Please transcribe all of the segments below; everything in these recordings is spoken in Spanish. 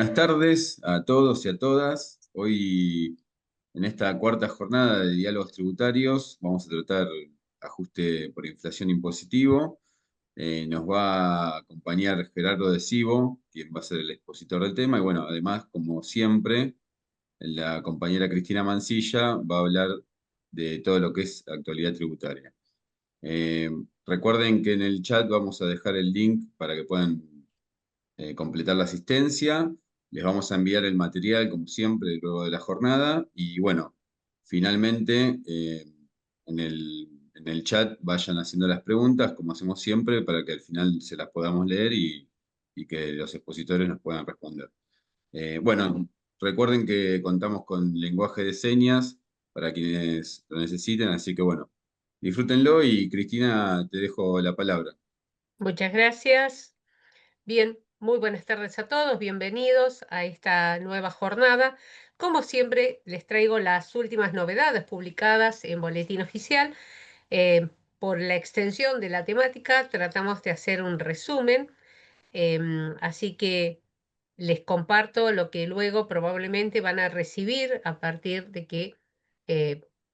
Buenas tardes a todos y a todas. Hoy, en esta cuarta jornada de diálogos tributarios, vamos a tratar ajuste por inflación impositivo. Nos va a acompañar Gerardo de Cibo, quien va a ser el expositor del tema. Y bueno, además, como siempre, la compañera Cristina Mancilla va a hablar de todo lo que es actualidad tributaria. Eh, Recuerden que en el chat vamos a dejar el link para que puedan completar la asistencia. Les vamos a enviar el material, como siempre, luego de la jornada. Y bueno, finalmente, en el chat vayan haciendo las preguntas, como hacemos siempre, para que al final se las podamos leer y que los expositores nos puedan responder. Bueno, recuerden que contamos con lenguaje de señas para quienes lo necesiten, así que bueno, disfrútenlo y Cristina, te dejo la palabra. Muchas gracias. Bien, muy buenas tardes a todos. Bienvenidos a esta nueva jornada. Como siempre, les traigo las últimas novedades publicadas en Boletín Oficial. Por la extensión de la temática, tratamos de hacer un resumen. Así que les comparto lo que luego probablemente van a recibir a partir de que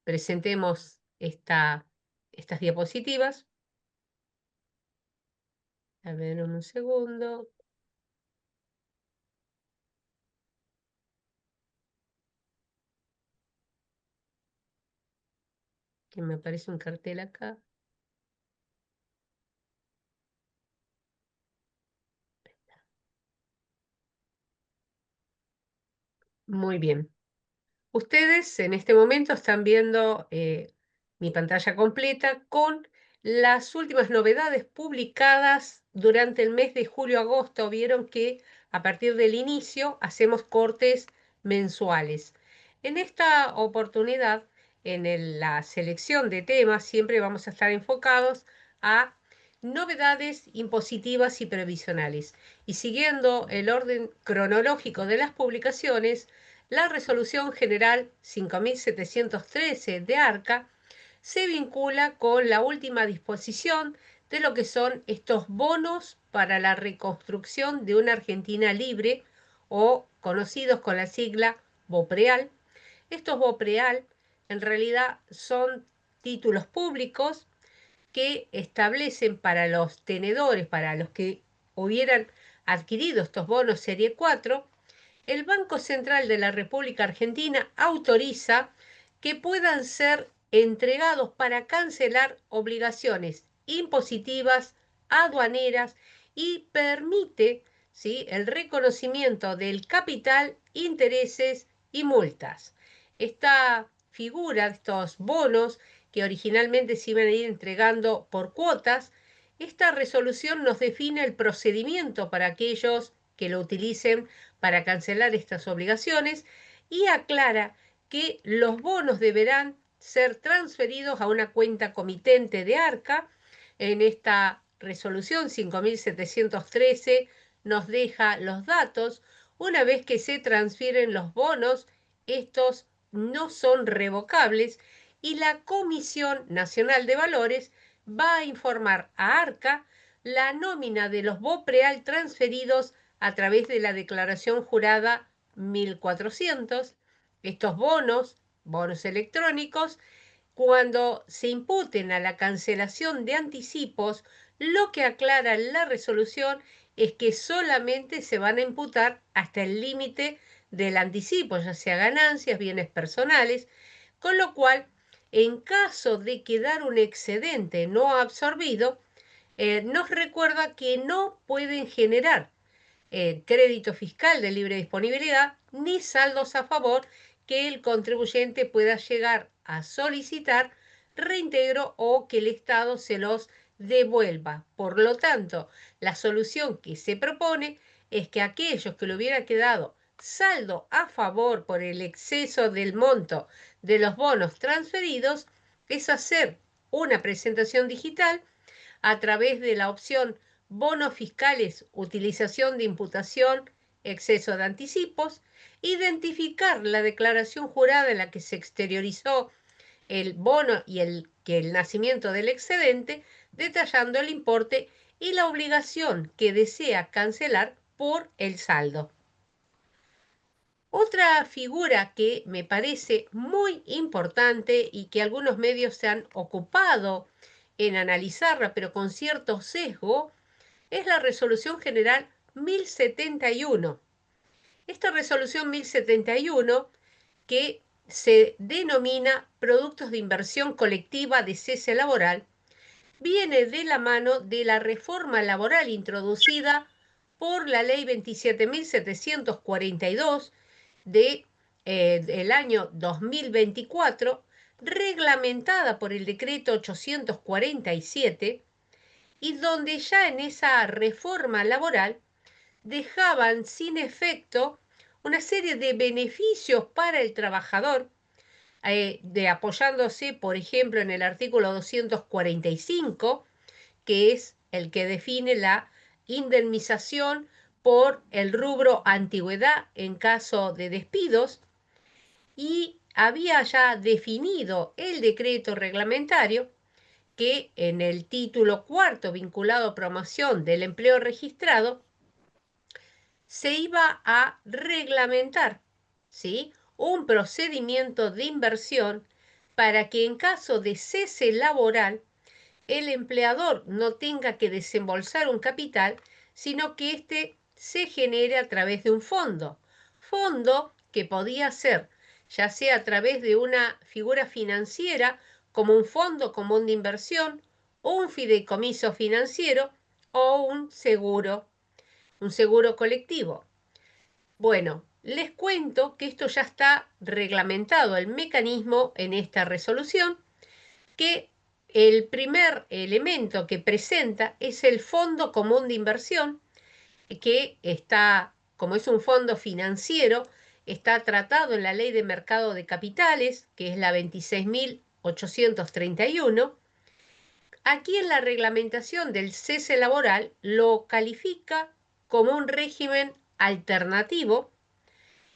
presentemos estas diapositivas. A ver, un segundo. Que me aparece un cartel acá. Muy bien. Ustedes en este momento están viendo mi pantalla completa con las últimas novedades publicadas durante el mes de julio-agosto. Vieron que a partir del inicio hacemos cortes mensuales. En esta oportunidad, la selección de temas, siempre vamos a estar enfocados a novedades impositivas y previsionales. Y siguiendo el orden cronológico de las publicaciones, la Resolución General 5713 de ARCA se vincula con la última disposición de lo que son estos bonos para la reconstrucción de una Argentina libre o conocidos con la sigla BOPREAL. Estos BOPREAL en realidad son títulos públicos que establecen para los tenedores, para los que hubieran adquirido estos bonos Serie 4, el Banco Central de la República Argentina autoriza que puedan ser entregados para cancelar obligaciones impositivas, aduaneras y permite, ¿sí?, el reconocimiento del capital, intereses y multas. Esta figura, estos bonos que originalmente se iban a ir entregando por cuotas, esta resolución nos define el procedimiento para aquellos que lo utilicen para cancelar estas obligaciones y aclara que los bonos deberán ser transferidos a una cuenta comitente de ARCA. En esta resolución 5713 nos deja los datos. Una vez que se transfieren los bonos, estos no son revocables y la Comisión Nacional de Valores va a informar a ARCA la nómina de los BOPREAL transferidos a través de la declaración jurada 1400. Estos bonos electrónicos, cuando se imputen a la cancelación de anticipos, lo que aclara la resolución es que solamente se van a imputar hasta el límite del anticipo, ya sea ganancias, bienes personales, con lo cual, en caso de quedar un excedente no absorbido, nos recuerda que no pueden generar crédito fiscal de libre disponibilidad ni saldos a favor que el contribuyente pueda llegar a solicitar reintegro o que el Estado se los devuelva. Por lo tanto, la solución que se propone es que aquellos que le hubiera quedado saldo a favor por el exceso del monto de los bonos transferidos es hacer una presentación digital a través de la opción bonos fiscales, utilización de imputación, exceso de anticipos, identificar la declaración jurada en la que se exteriorizó el bono y el nacimiento del excedente, detallando el importe y la obligación que desea cancelar por el saldo. Otra figura que me parece muy importante y que algunos medios se han ocupado en analizarla, pero con cierto sesgo, es la Resolución General 1071. Esta Resolución 1071, que se denomina Productos de Inversión Colectiva de Cese Laboral, viene de la mano de la reforma laboral introducida por la Ley 27.742 del año 2024, reglamentada por el decreto 847, y donde ya en esa reforma laboral dejaban sin efecto una serie de beneficios para el trabajador, apoyándose, por ejemplo, en el artículo 245, que es el que define la indemnización por el rubro antigüedad en caso de despidos, y había ya definido el decreto reglamentario que en el título cuarto vinculado a promoción del empleo registrado se iba a reglamentar, ¿sí?, un procedimiento de inversión para que en caso de cese laboral el empleador no tenga que desembolsar un capital, sino que éste se genere a través de un fondo que podía ser ya sea a través de una figura financiera como un fondo común de inversión, o un fideicomiso financiero, o un seguro colectivo. Bueno, les cuento que esto ya está reglamentado, el mecanismo, en esta resolución, que el primer elemento que presenta es el Fondo Común de Inversión, que está, como es un fondo financiero, está tratado en la Ley de Mercado de Capitales, que es la 26.831. Aquí en la reglamentación del cese laboral lo califica como un régimen alternativo,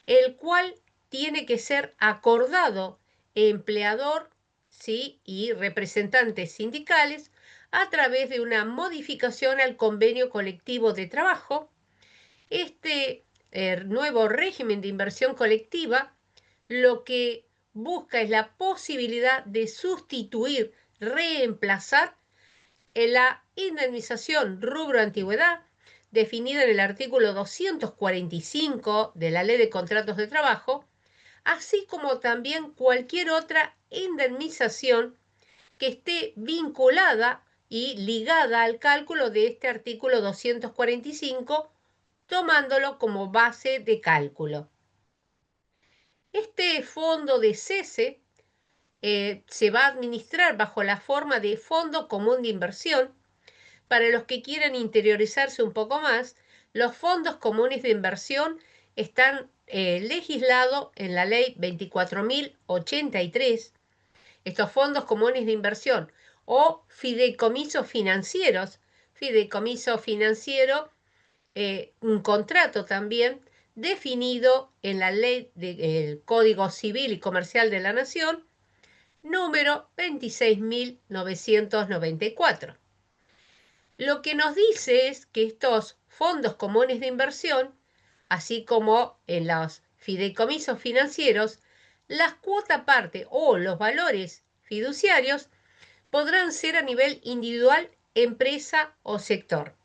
el cual tiene que ser acordado empleador, ¿sí?, y representantes sindicales a través de una modificación al convenio colectivo de trabajo. Este nuevo régimen de inversión colectiva lo que busca es la posibilidad de sustituir, reemplazar la indemnización rubro antigüedad, definida en el artículo 245 de la Ley de Contratos de Trabajo, así como también cualquier otra indemnización que esté vinculada y ligada al cálculo de este artículo 245, tomándolo como base de cálculo. Este fondo de cese se va a administrar bajo la forma de Fondo Común de Inversión. Para los que quieran interiorizarse un poco más, los fondos comunes de inversión están legislados en la Ley 24.083. Estos fondos comunes de inversión o fideicomisos financieros, fideicomiso financiero, un contrato también definido en la Ley del Código Civil y Comercial de la Nación, número 26.994. Lo que nos dice es que estos fondos comunes de inversión, así como en los fideicomisos financieros, las cuotas parte o los valores fiduciarios podrán ser a nivel individual, empresa o sector.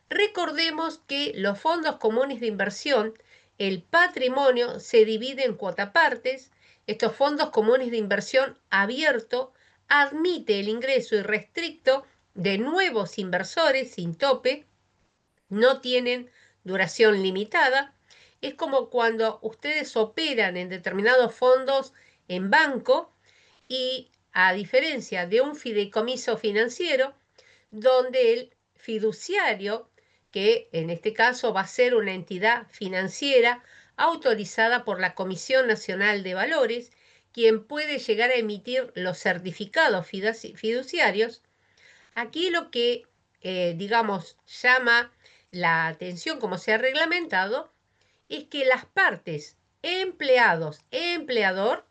Recordemos que los fondos comunes de inversión, el patrimonio se divide en cuotapartes. Estos fondos comunes de inversión abierto admite el ingreso irrestricto de nuevos inversores sin tope, no tienen duración limitada. Es como cuando ustedes operan en determinados fondos en banco, y a diferencia de un fideicomiso financiero, donde el fiduciario, que en este caso va a ser una entidad financiera autorizada por la Comisión Nacional de Valores, quien puede llegar a emitir los certificados fiduciarios. Aquí lo que, digamos, llama la atención, como se ha reglamentado, es que las partes empleados e empleador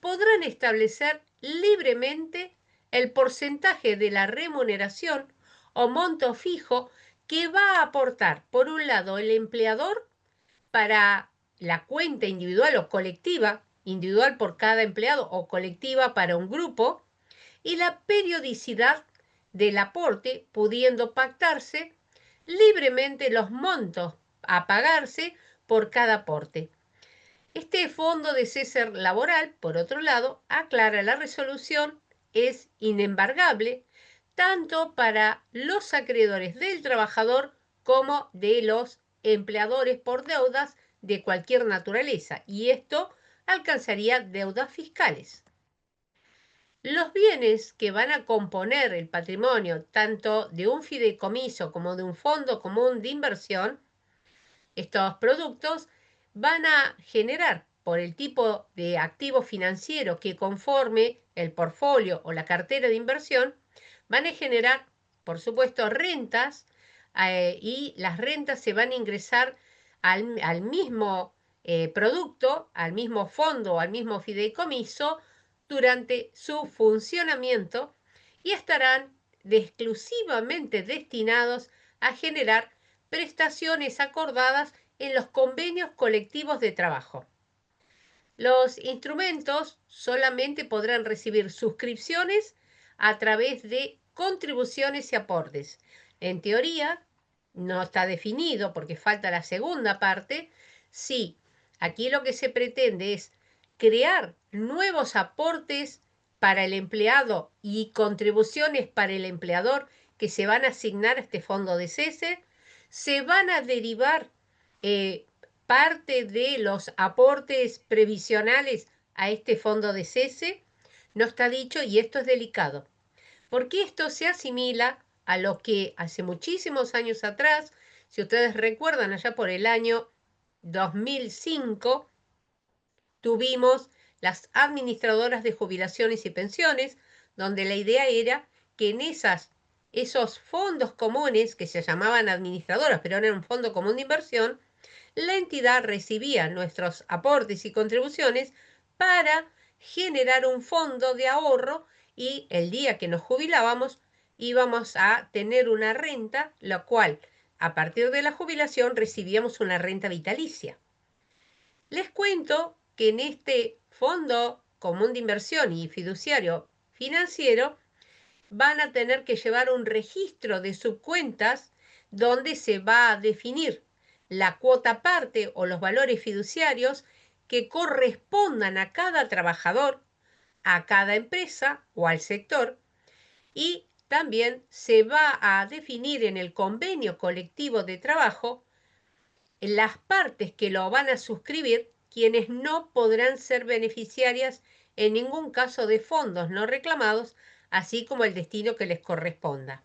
podrán establecer libremente el porcentaje de la remuneración o monto fijo que va a aportar, por un lado, el empleador para la cuenta individual o colectiva, individual por cada empleado o colectiva para un grupo, y la periodicidad del aporte, pudiendo pactarse libremente los montos a pagarse por cada aporte. Este fondo de cese laboral, por otro lado, aclara la resolución, es inembargable tanto para los acreedores del trabajador como de los empleadores por deudas de cualquier naturaleza, y esto alcanzaría deudas fiscales. Los bienes que van a componer el patrimonio tanto de un fideicomiso como de un fondo común de inversión, estos productos van a generar, por el tipo de activo financiero que conforme el portfolio o la cartera de inversión, van a generar, por supuesto, rentas, y las rentas se van a ingresar al mismo producto, al mismo fondo o al mismo fideicomiso durante su funcionamiento, y estarán exclusivamente destinados a generar prestaciones acordadas en los convenios colectivos de trabajo. Los instrumentos solamente podrán recibir suscripciones a través de contribuciones y aportes. En teoría, no está definido porque falta la segunda parte. Sí, aquí lo que se pretende es crear nuevos aportes para el empleado y contribuciones para el empleador que se van a asignar a este fondo de cese. Se van a derivar parte de los aportes previsionales a este fondo de cese. No está dicho, y esto es delicado, porque esto se asimila a lo que hace muchísimos años atrás, si ustedes recuerdan, allá por el año 2005, tuvimos las administradoras de jubilaciones y pensiones, donde la idea era que en esos fondos comunes, que se llamaban administradoras, pero eran un fondo común de inversión, la entidad recibía nuestros aportes y contribuciones para generar un fondo de ahorro, y el día que nos jubilábamos íbamos a tener una renta, la cual a partir de la jubilación recibíamos una renta vitalicia. Les cuento que en este fondo común de inversión y fiduciario financiero van a tener que llevar un registro de subcuentas donde se va a definir la cuota parte o los valores fiduciarios que correspondan a cada trabajador, a cada empresa o al sector, y también se va a definir en el convenio colectivo de trabajo las partes que lo van a suscribir, quienes no podrán ser beneficiarias en ningún caso de fondos no reclamados, así como el destino que les corresponda.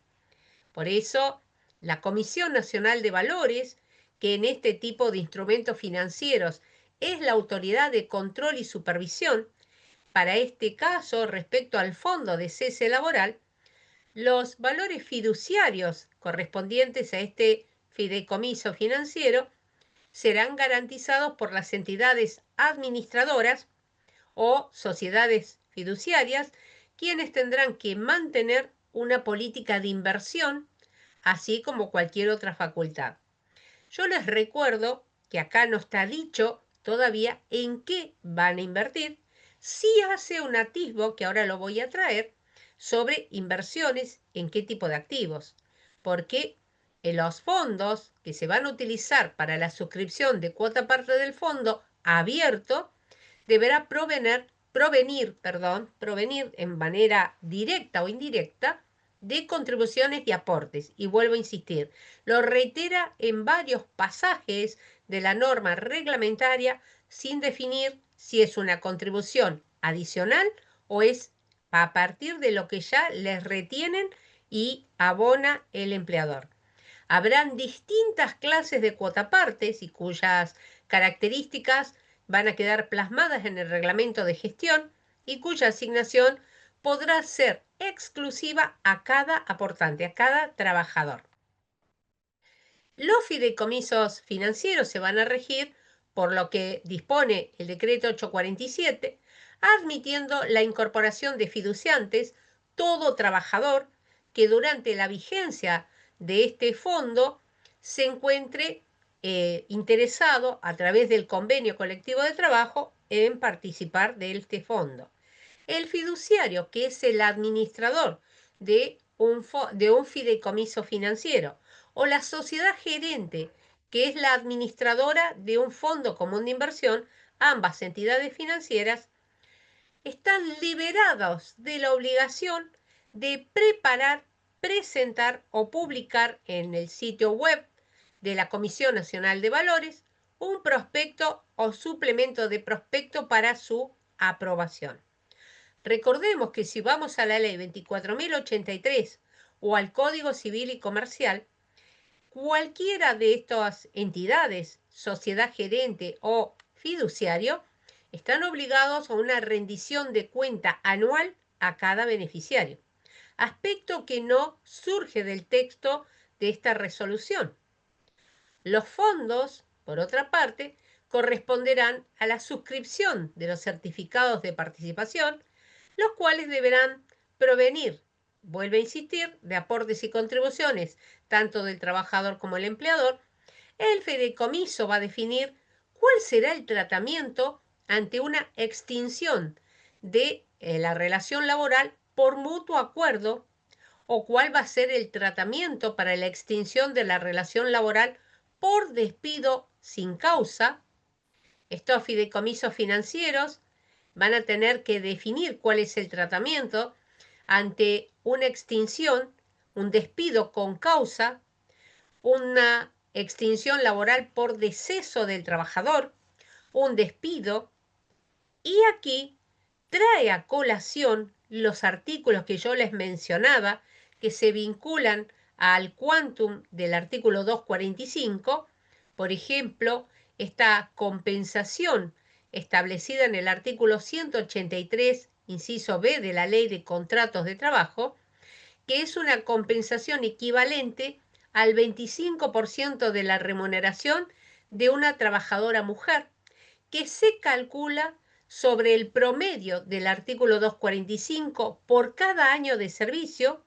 Por eso, la Comisión Nacional de Valores, que en este tipo de instrumentos financieros es la autoridad de control y supervisión, para este caso, respecto al fondo de cese laboral, los valores fiduciarios correspondientes a este fideicomiso financiero serán garantizados por las entidades administradoras o sociedades fiduciarias, quienes tendrán que mantener una política de inversión, así como cualquier otra facultad. Yo les recuerdo que acá no está dicho todavía en qué van a invertir. Sí hace un atisbo, que ahora lo voy a traer, sobre inversiones en qué tipo de activos, porque en los fondos que se van a utilizar para la suscripción de cuota parte del fondo abierto deberá provenir en manera directa o indirecta de contribuciones y aportes. Y vuelvo a insistir, lo reitera en varios pasajes de la norma reglamentaria sin definir si es una contribución adicional o es a partir de lo que ya les retienen y abona el empleador. Habrán distintas clases de cuotapartes y cuyas características van a quedar plasmadas en el reglamento de gestión y cuya asignación podrá ser exclusiva a cada aportante, a cada trabajador. Los fideicomisos financieros se van a regir por lo que dispone el decreto 847, admitiendo la incorporación de fiduciantes, todo trabajador que durante la vigencia de este fondo se encuentre interesado a través del convenio colectivo de trabajo en participar de este fondo. El fiduciario, que es el administrador de un fideicomiso financiero, o la sociedad gerente, que es la administradora de un fondo común de inversión, ambas entidades financieras están liberados de la obligación de preparar, presentar o publicar en el sitio web de la Comisión Nacional de Valores un prospecto o suplemento de prospecto para su aprobación. Recordemos que si vamos a la ley 24.083 o al Código Civil y Comercial, cualquiera de estas entidades, sociedad gerente o fiduciario, están obligados a una rendición de cuenta anual a cada beneficiario, aspecto que no surge del texto de esta resolución. Los fondos, por otra parte, corresponderán a la suscripción de los certificados de participación, los cuales deberán provenir, vuelve a insistir, de aportes y contribuciones tanto del trabajador como el empleador. El fideicomiso va a definir cuál será el tratamiento ante una extinción de la relación laboral por mutuo acuerdo, o cuál va a ser el tratamiento para la extinción de la relación laboral por despido sin causa. Estos fideicomisos financieros van a tener que definir cuál es el tratamiento ante una extinción, un despido con causa, una extinción laboral por deceso del trabajador, un despido. Y aquí trae a colación los artículos que yo les mencionaba, que se vinculan al quantum del artículo 245, por ejemplo, esta compensación establecida en el artículo 183, inciso B de la Ley de Contratos de Trabajo, que es una compensación equivalente al 25% de la remuneración de una trabajadora mujer, que se calcula sobre el promedio del artículo 245 por cada año de servicio,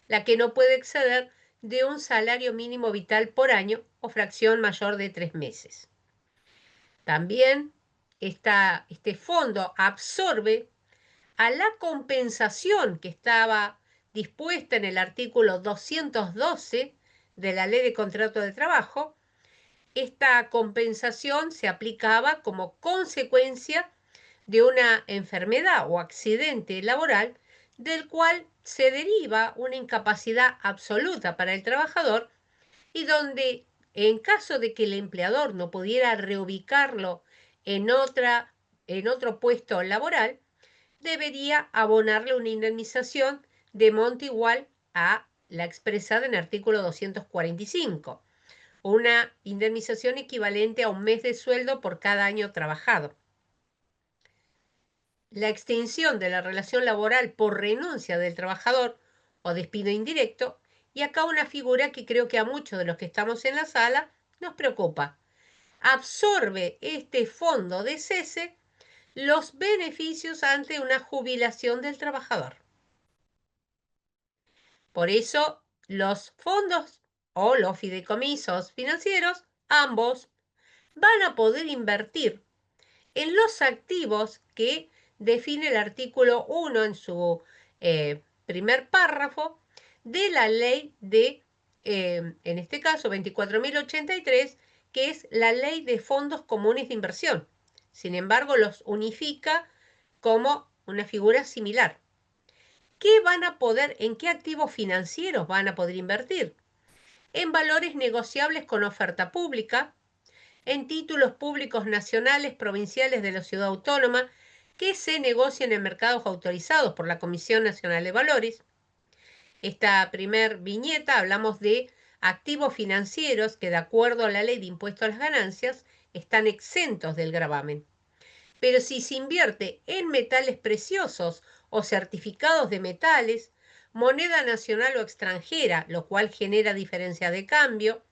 la que no puede exceder de un salario mínimo vital por año o fracción mayor de 3 meses. También este fondo absorbe a la compensación que estaba dispuesta en el artículo 212 de la Ley de Contrato de Trabajo. Esta compensación se aplicaba como consecuencia de una enfermedad o accidente laboral del cual se deriva una incapacidad absoluta para el trabajador, y donde, en caso de que el empleador no pudiera reubicarlo en otro puesto laboral, debería abonarle una indemnización de monto igual a la expresada en el artículo 245, una indemnización equivalente a un mes de sueldo por cada año trabajado. La extinción de la relación laboral por renuncia del trabajador o despido indirecto, y acá una figura que creo que a muchos de los que estamos en la sala nos preocupa. Absorbe este fondo de cese los beneficios ante una jubilación del trabajador. Por eso, los fondos o los fideicomisos financieros, ambos, van a poder invertir en los activos que define el artículo 1 en su primer párrafo de la ley de, en este caso, 24.083, que es la ley de fondos comunes de inversión. Sin embargo, los unifica como una figura similar. ¿En qué activos financieros van a poder invertir? En valores negociables con oferta pública, en títulos públicos nacionales, provinciales de la ciudad autónoma que se negocian en mercados autorizados por la Comisión Nacional de Valores. Esta primer viñeta hablamos de activos financieros que, de acuerdo a la ley de impuesto a las ganancias, están exentos del gravamen. Pero si se invierte en metales preciosos o certificados de metales, moneda nacional o extranjera, lo cual genera diferencia de cambio,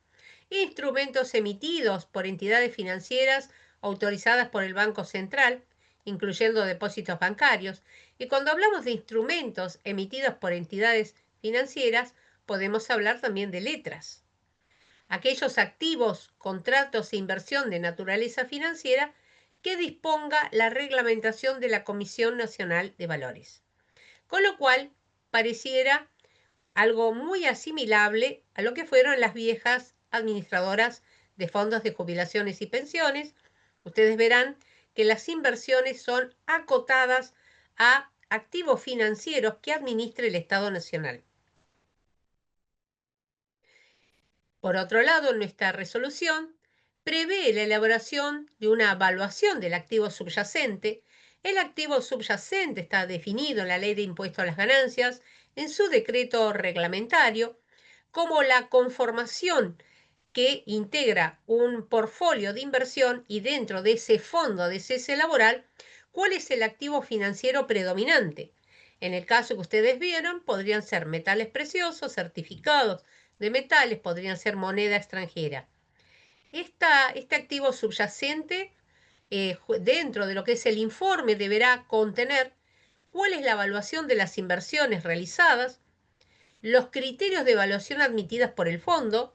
instrumentos emitidos por entidades financieras autorizadas por el Banco Central, incluyendo depósitos bancarios. Y cuando hablamos de instrumentos emitidos por entidades financieras, podemos hablar también de letras. aquellos activos, contratos e inversión de naturaleza financiera que disponga la reglamentación de la Comisión Nacional de Valores. Con lo cual, pareciera algo muy asimilable a lo que fueron las viejas administradoras de fondos de jubilaciones y pensiones. Ustedes verán que las inversiones son acotadas a activos financieros que administre el Estado Nacional. Por otro lado, nuestra resolución prevé la elaboración de una evaluación del activo subyacente. El activo subyacente está definido en la Ley de Impuesto a las Ganancias, en su decreto reglamentario, como la conformación que integra un portfolio de inversión y dentro de ese fondo de cese laboral, ¿cuál es el activo financiero predominante? En el caso que ustedes vieron, podrían ser metales preciosos, certificados de metales, podrían ser moneda extranjera. Este activo subyacente, dentro de lo que es el informe, deberá contener cuál es la evaluación de las inversiones realizadas, los criterios de evaluación admitidas por el fondo,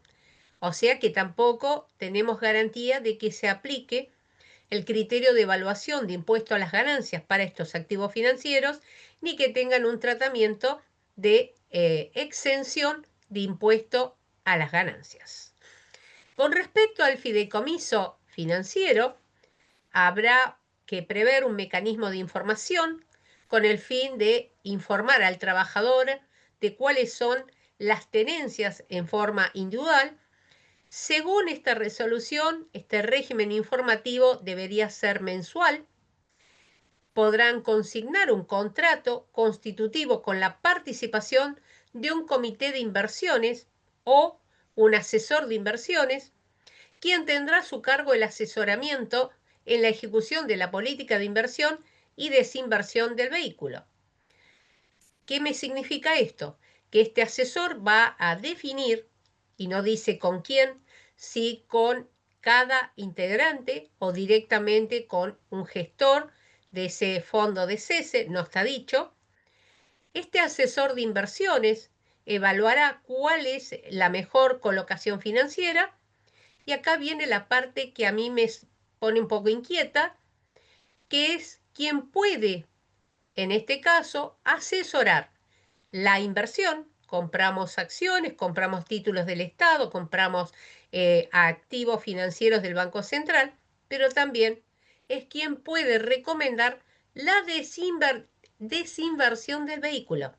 o sea que tampoco tenemos garantía de que se aplique el criterio de evaluación de impuesto a las ganancias para estos activos financieros, ni que tengan un tratamiento de exención de impuesto a las ganancias. Con respecto al fideicomiso financiero, habrá que prever un mecanismo de información con el fin de informar al trabajador de cuáles son las tenencias en forma individual. Según esta resolución, este régimen informativo debería ser mensual. Podrán consignar un contrato constitutivo con la participación de un comité de inversiones o un asesor de inversiones, quien tendrá a su cargo el asesoramiento en la ejecución de la política de inversión y desinversión del vehículo. ¿Qué me significa esto? Que este asesor va a definir, y no dice con quién, si con cada integrante o directamente con un gestor de ese fondo de cese, no está dicho. Este asesor de inversiones evaluará cuál es la mejor colocación financiera, y acá viene la parte que a mí me pone un poco inquieta, que es quién puede, en este caso, asesorar la inversión. Compramos acciones, compramos títulos del Estado, compramos activos financieros del Banco Central, pero también es quien puede recomendar la desinversión del vehículo.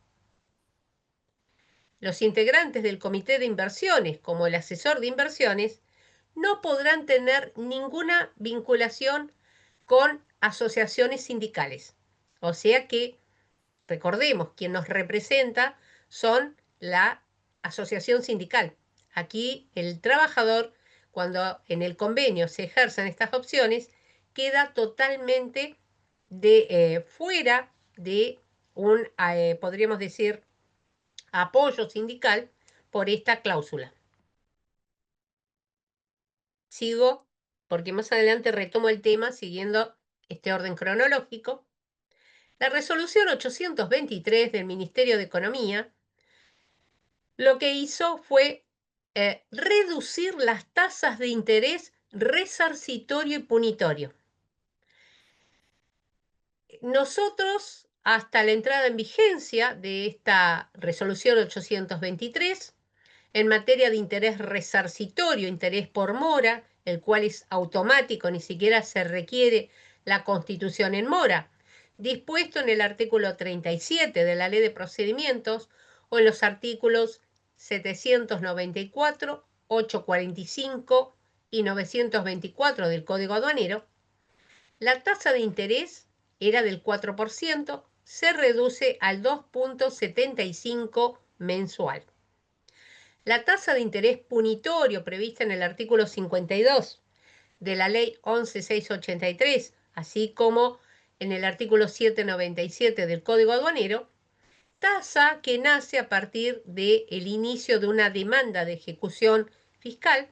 Los integrantes del comité de inversiones, como el asesor de inversiones, no podrán tener ninguna vinculación con asociaciones sindicales. O sea que, recordemos, quien nos representa son la asociación sindical. Aquí el trabajador, cuando en el convenio se ejerzan estas opciones, queda totalmente fuera de un, podríamos decir, apoyo sindical por esta cláusula. Sigo porque más adelante retomo el tema siguiendo este orden cronológico. La resolución 823 del Ministerio de Economía lo que hizo fue reducir las tasas de interés resarcitorio y punitorio. Nosotros, hasta la entrada en vigencia de esta resolución 823, en materia de interés resarcitorio, interés por mora, el cual es automático, ni siquiera se requiere la constitución en mora, dispuesto en el artículo 37 de la Ley de Procedimientos o en los artículos 794, 845 y 924 del Código Aduanero, la tasa de interés era del 4%, se reduce al 2,75 mensual. La tasa de interés punitorio prevista en el artículo 52 de la Ley 11.683, así como en el artículo 797 del Código Aduanero, tasa que nace a partir del inicio de una demanda de ejecución fiscal.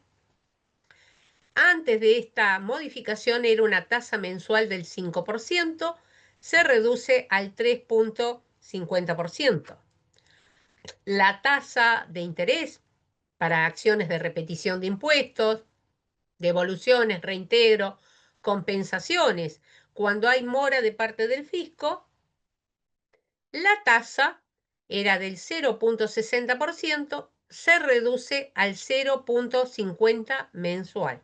Antes de esta modificación era una tasa mensual del 5%, se reduce al 3,50%. La tasa de interés para acciones de repetición de impuestos, devoluciones, reintegro, compensaciones. Cuando hay mora de parte del fisco, la tasa era del 0,60%, se reduce al 0,50 mensual.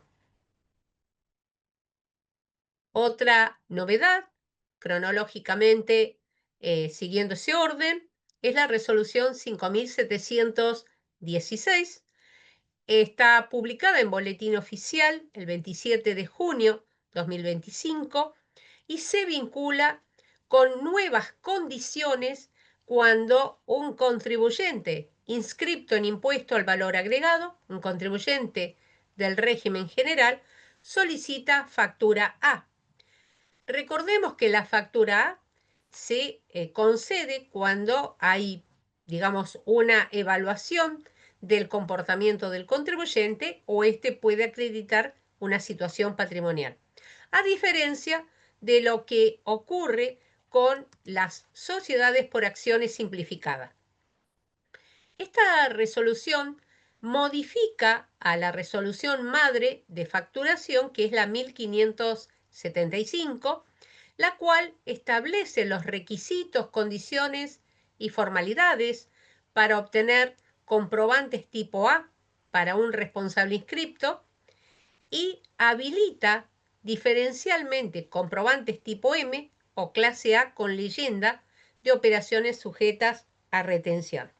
Otra novedad, cronológicamente siguiendo ese orden, es la resolución 5716. Está publicada en Boletín Oficial el 27 de junio 2025 y se vincula con nuevas condiciones cuando un contribuyente inscripto en impuesto al valor agregado, un contribuyente del régimen general, solicita factura A. Recordemos que la factura A se concede cuando hay, digamos, una evaluación del comportamiento del contribuyente o éste puede acreditar una situación patrimonial. A diferencia de lo que ocurre con las sociedades por acciones simplificadas. Esta resolución modifica a la resolución madre de facturación, que es la 1575, la cual establece los requisitos, condiciones y formalidades para obtener comprobantes tipo A para un responsable inscripto y habilita diferencialmente comprobantes tipo M o clase A con leyenda de operaciones sujetas a retención.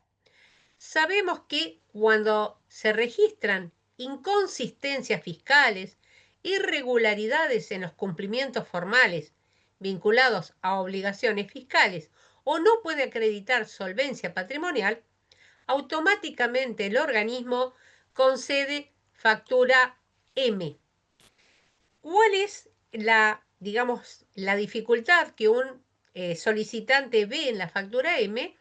Sabemos que cuando se registran inconsistencias fiscales, irregularidades en los cumplimientos formales vinculados a obligaciones fiscales o no puede acreditar solvencia patrimonial, automáticamente el organismo concede factura M. ¿Cuál es digamos, la dificultad que un solicitante ve en la factura M?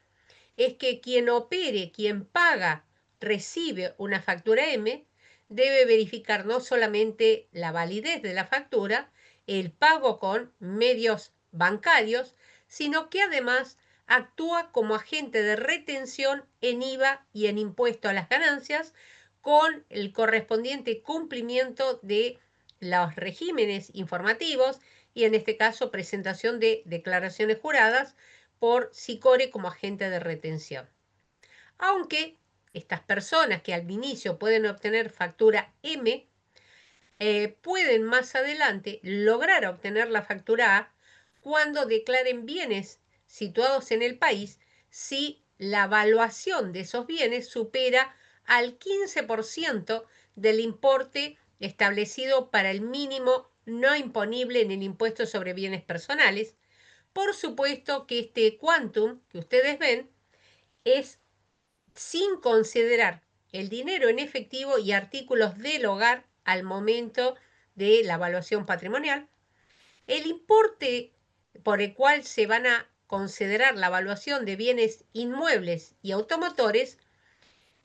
Es que quien opere, quien paga, recibe una factura M, debe verificar no solamente la validez de la factura, el pago con medios bancarios, sino que además actúa como agente de retención en IVA y en impuesto a las ganancias, con el correspondiente cumplimiento de los regímenes informativos y en este caso presentación de declaraciones juradas por SICORE como agente de retención. Aunque estas personas que al inicio pueden obtener factura M, pueden más adelante lograr obtener la factura A cuando declaren bienes situados en el país si la evaluación de esos bienes supera al 15% del importe establecido para el mínimo no imponible en el impuesto sobre bienes personales. Por supuesto que este quantum que ustedes ven es sin considerar el dinero en efectivo y artículos del hogar al momento de la evaluación patrimonial. El importe por el cual se van a considerar la evaluación de bienes inmuebles y automotores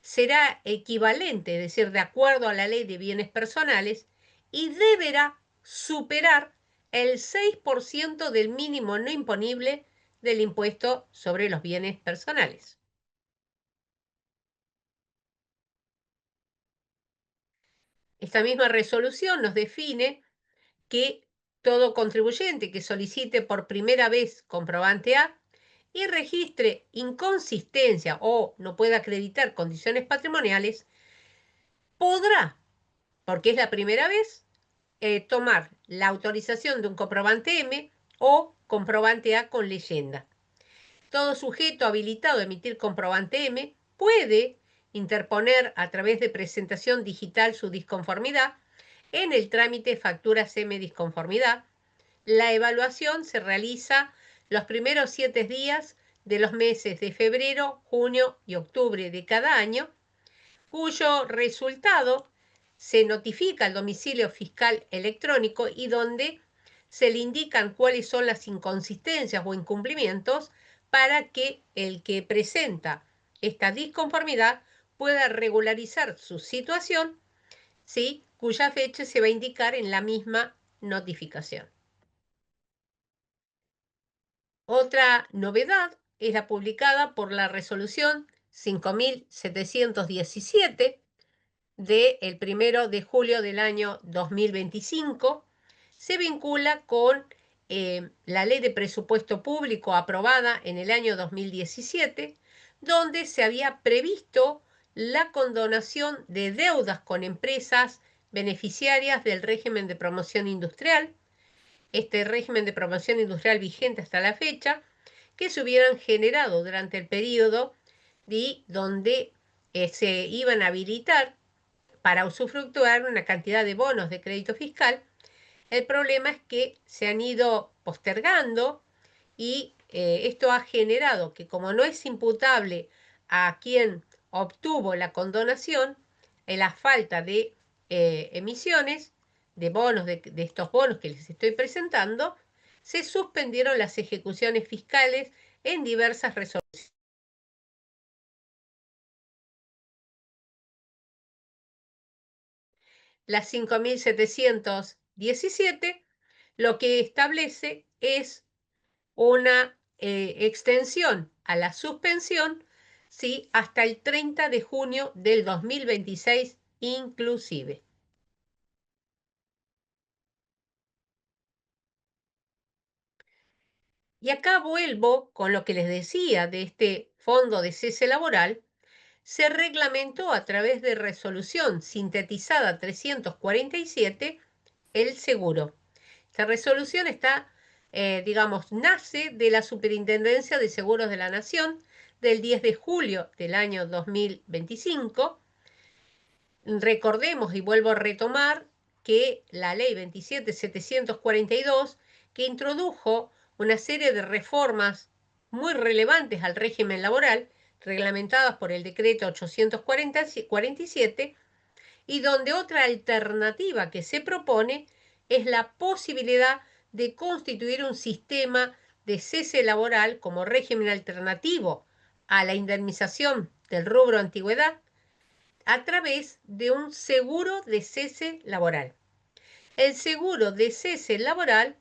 será equivalente, es decir, de acuerdo a la ley de bienes personales, y deberá superar el 6% del mínimo no imponible del impuesto sobre los bienes personales. Esta misma resolución nos define que todo contribuyente que solicite por primera vez comprobante A y registre inconsistencia o no pueda acreditar condiciones patrimoniales, podrá, porque es la primera vez, tomar la autorización de un comprobante M o comprobante A con leyenda. Todo sujeto habilitado a emitir comprobante M puede interponer a través de presentación digital su disconformidad en el trámite facturas M disconformidad. La evaluación se realiza los primeros 7 días de los meses de febrero, junio y octubre de cada año, cuyo resultado se notifica al domicilio fiscal electrónico y donde se le indican cuáles son las inconsistencias o incumplimientos para que el que presenta esta disconformidad pueda regularizar su situación, ¿sí? Cuya fecha se va a indicar en la misma notificación. Otra novedad es la publicada por la resolución 5717 del 1 de julio del año 2025 se vincula con la Ley de Presupuesto Público aprobada en el año 2017, donde se había previsto la condonación de deudas con empresas beneficiarias del régimen de promoción industrial, este régimen de promoción industrial vigente hasta la fecha, que se hubieran generado durante el periodo y donde se iban a habilitar para usufructuar una cantidad de bonos de crédito fiscal. El problema es que se han ido postergando y esto ha generado que, como no es imputable a quien obtuvo la condonación, en la falta de emisiones de bonos, de estos bonos que les estoy presentando, se suspendieron las ejecuciones fiscales en diversas resoluciones. La 5.717 lo que establece es una extensión a la suspensión, ¿sí?, hasta el 30 de junio del 2026 inclusive. Y acá vuelvo con lo que les decía de este fondo de cese laboral. Se reglamentó a través de resolución sintetizada 347 el seguro. Esta resolución está, digamos, nace de la Superintendencia de Seguros de la Nación del 10 de julio del año 2025. Recordemos y vuelvo a retomar que la ley 27.742, que introdujo una serie de reformas muy relevantes al régimen laboral, reglamentadas por el decreto 847, y donde otra alternativa que se propone es la posibilidad de constituir un sistema de cese laboral como régimen alternativo a la indemnización del rubro antigüedad a través de un seguro de cese laboral. El seguro de cese laboral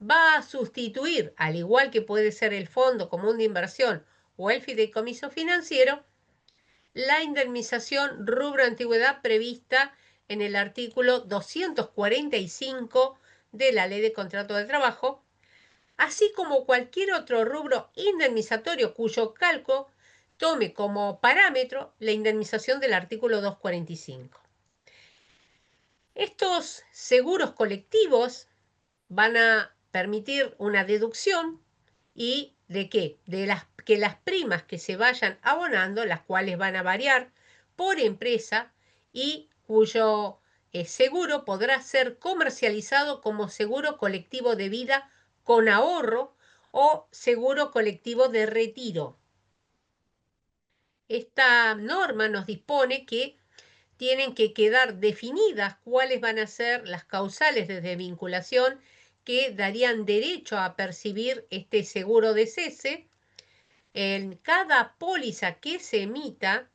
va a sustituir, al igual que puede ser el Fondo Común de Inversión o el Fideicomiso Financiero, la indemnización rubro antigüedad prevista en el artículo 245 de la Ley de Contrato de Trabajo, así como cualquier otro rubro indemnizatorio cuyo cálculo tome como parámetro la indemnización del artículo 245. Estos seguros colectivos van a permitir una deducción y ¿de qué? De que las primas que se vayan abonando, las cuales van a variar por empresa y cuyo seguro podrá ser comercializado como seguro colectivo de vida con ahorro o seguro colectivo de retiro. Esta norma nos dispone que tienen que quedar definidas cuáles van a ser las causales de desvinculación que darían derecho a percibir este seguro de cese. En cada póliza que se emita,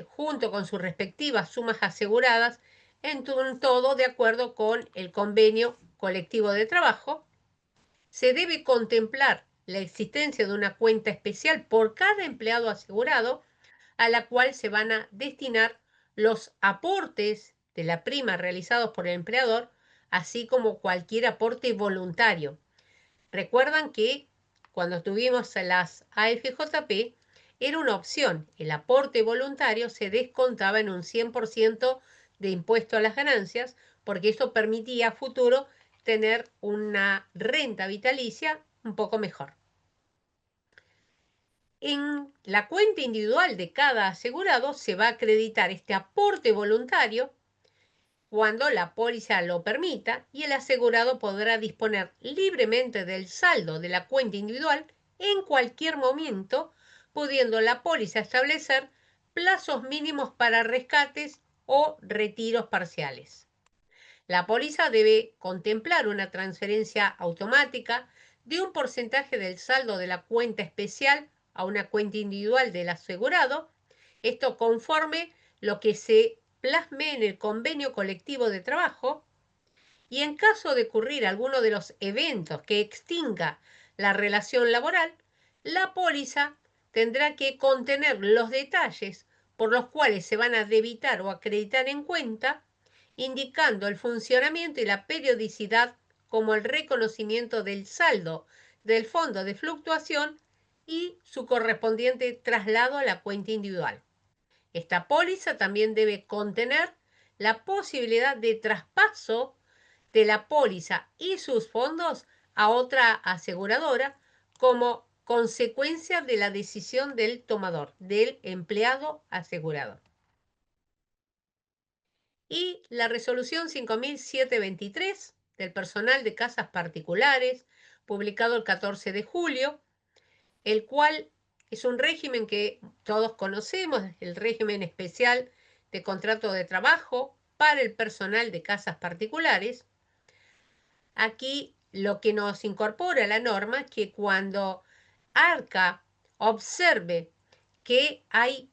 junto con sus respectivas sumas aseguradas, en todo de acuerdo con el convenio colectivo de trabajo, se debe contemplar la existencia de una cuenta especial por cada empleado asegurado, a la cual se van a destinar los aportes de la prima realizados por el empleador, así como cualquier aporte voluntario. Recuerdan que cuando tuvimos las AFJP era una opción, el aporte voluntario se descontaba en un 100% de impuesto a las ganancias, porque esto permitía a futuro tener una renta vitalicia un poco mejor. En la cuenta individual de cada asegurado se va a acreditar este aporte voluntario cuando la póliza lo permita y el asegurado podrá disponer libremente del saldo de la cuenta individual en cualquier momento, pudiendo la póliza establecer plazos mínimos para rescates o retiros parciales. La póliza debe contemplar una transferencia automática de un porcentaje del saldo de la cuenta especial a una cuenta individual del asegurado, esto conforme lo que se plasme en el convenio colectivo de trabajo, y en caso de ocurrir alguno de los eventos que extinga la relación laboral, la póliza tendrá que contener los detalles por los cuales se van a debitar o acreditar en cuenta, indicando el funcionamiento y la periodicidad como el reconocimiento del saldo del fondo de fluctuación y su correspondiente traslado a la cuenta individual. Esta póliza también debe contener la posibilidad de traspaso de la póliza y sus fondos a otra aseguradora como consecuencia de la decisión del tomador, del empleado asegurado. Y la resolución 5723 del personal de casas particulares, publicado el 14 de julio, el cual es un régimen que todos conocemos, el régimen especial de contrato de trabajo para el personal de casas particulares. Aquí lo que nos incorpora la norma es que cuando ARCA observe que hay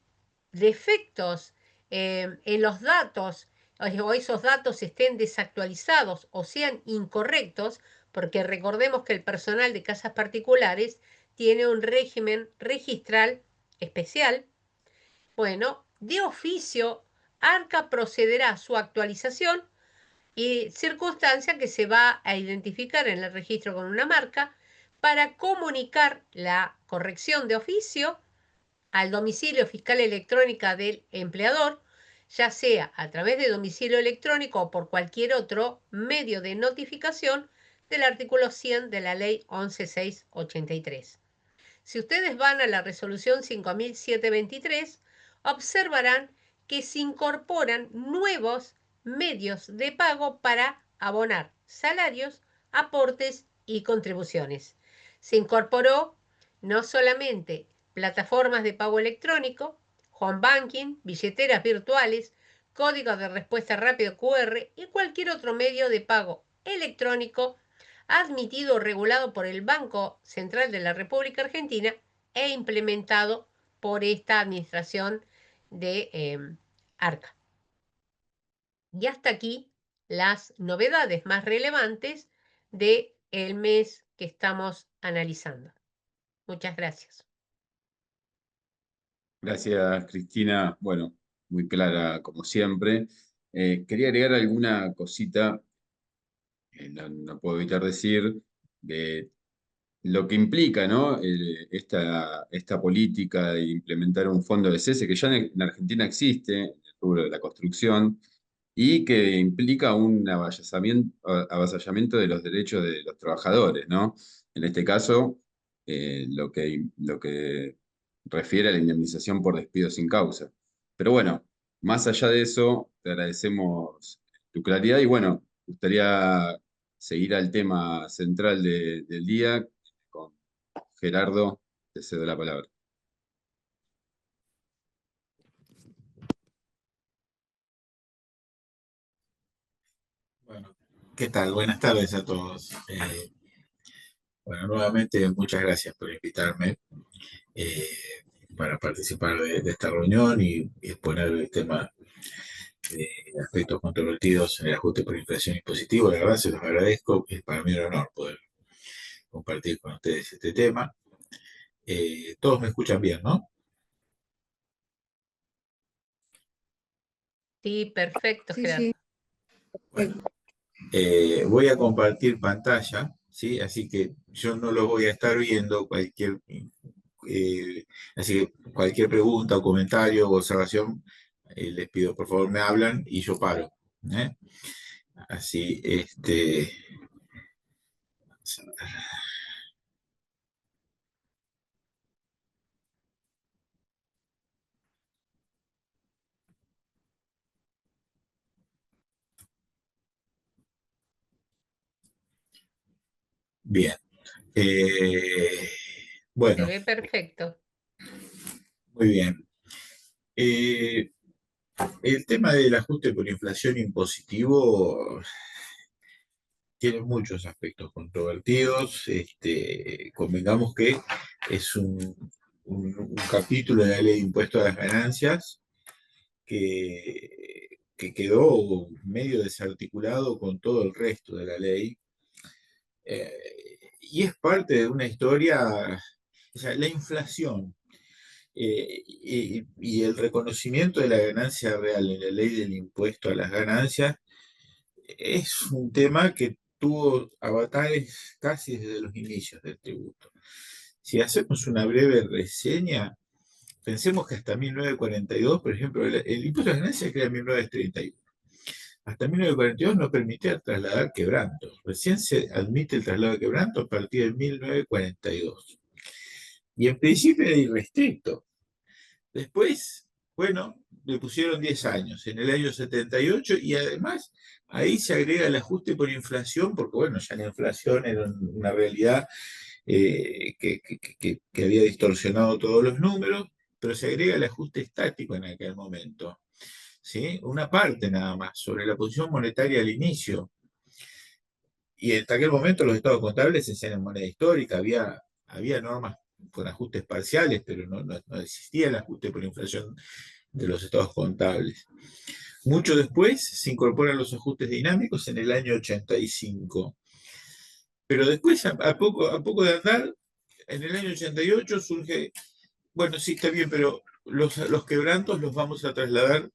defectos en los datos o esos datos estén desactualizados o sean incorrectos, porque recordemos que el personal de casas particulares tiene un régimen registral especial, bueno, de oficio, ARCA procederá a su actualización y circunstancia que se va a identificar en el registro con una marca para comunicar la corrección de oficio al domicilio fiscal electrónica del empleador, ya sea a través de domicilio electrónico o por cualquier otro medio de notificación del artículo 100 de la Ley 11.683. Si ustedes van a la resolución 5723, observarán que se incorporan nuevos medios de pago para abonar salarios, aportes y contribuciones. Se incorporó no solamente plataformas de pago electrónico, home banking, billeteras virtuales, código de respuesta rápido QR y cualquier otro medio de pago electrónico admitido o regulado por el Banco Central de la República Argentina e implementado por esta administración de ARCA. Y hasta aquí las novedades más relevantes del mes que estamos analizando. Muchas gracias. Gracias, Cristina. Bueno, muy clara como siempre. Quería agregar alguna cosita, no puedo evitar decir, de lo que implica, ¿no? Esta política de implementar un fondo de cese que ya en Argentina existe, en el rubro de la construcción, y que implica un avasallamiento de los derechos de los trabajadores, ¿no? En este caso, lo que refiere a la indemnización por despido sin causa. Pero bueno, más allá de eso, te agradecemos tu claridad y bueno, gustaría seguir al tema central del día con Gerardo. Te cedo la palabra. Bueno, ¿qué tal? Buenas tardes a todos. Bueno, nuevamente muchas gracias por invitarme eh, para participar de esta reunión y exponer el tema de aspectos controvertidos en el ajuste por inflación impositivo. La verdad se los agradezco, es para mí un honor poder compartir con ustedes este tema. Todos me escuchan bien, ¿no? Sí, perfecto, Sí, Gerardo. sí. Bueno, voy a compartir pantalla, ¿sí? Así que yo no lo voy a estar viendo así que cualquier pregunta o comentario o observación, les pido por favor me hablan y yo paro. ¿Eh? Así, bien. Se Bueno, ve perfecto. muy bien. Eh, el tema del ajuste por inflación impositivo tiene muchos aspectos controvertidos. Convengamos que es un capítulo de la ley de impuesto a las ganancias que quedó medio desarticulado con todo el resto de la ley. Y es parte de una historia, o sea, la inflación y el reconocimiento de la ganancia real en la ley del impuesto a las ganancias es un tema que tuvo avatares casi desde los inicios del tributo. Si hacemos una breve reseña, pensemos que hasta 1942, por ejemplo, el impuesto a las ganancias crea en 1931. Hasta 1942 no permitía trasladar quebrantos. Recién se admite el traslado de quebrantos a partir de 1942. Y en principio era irrestricto. Después, bueno, le pusieron 10 años, en el año 78, y además ahí se agrega el ajuste por inflación, porque bueno, ya la inflación era una realidad que había distorsionado todos los números, pero se agrega el ajuste estático en aquel momento. ¿Sí? Una parte nada más, sobre la posición monetaria al inicio. Y en aquel momento los estados contables se hacían en moneda histórica, había normas con ajustes parciales, pero no existía el ajuste por inflación de los estados contables. Mucho después se incorporan los ajustes dinámicos en el año 85. Pero después, a poco de andar, en el año 88 surge, bueno, sí, está bien, pero los quebrantos los vamos a trasladar,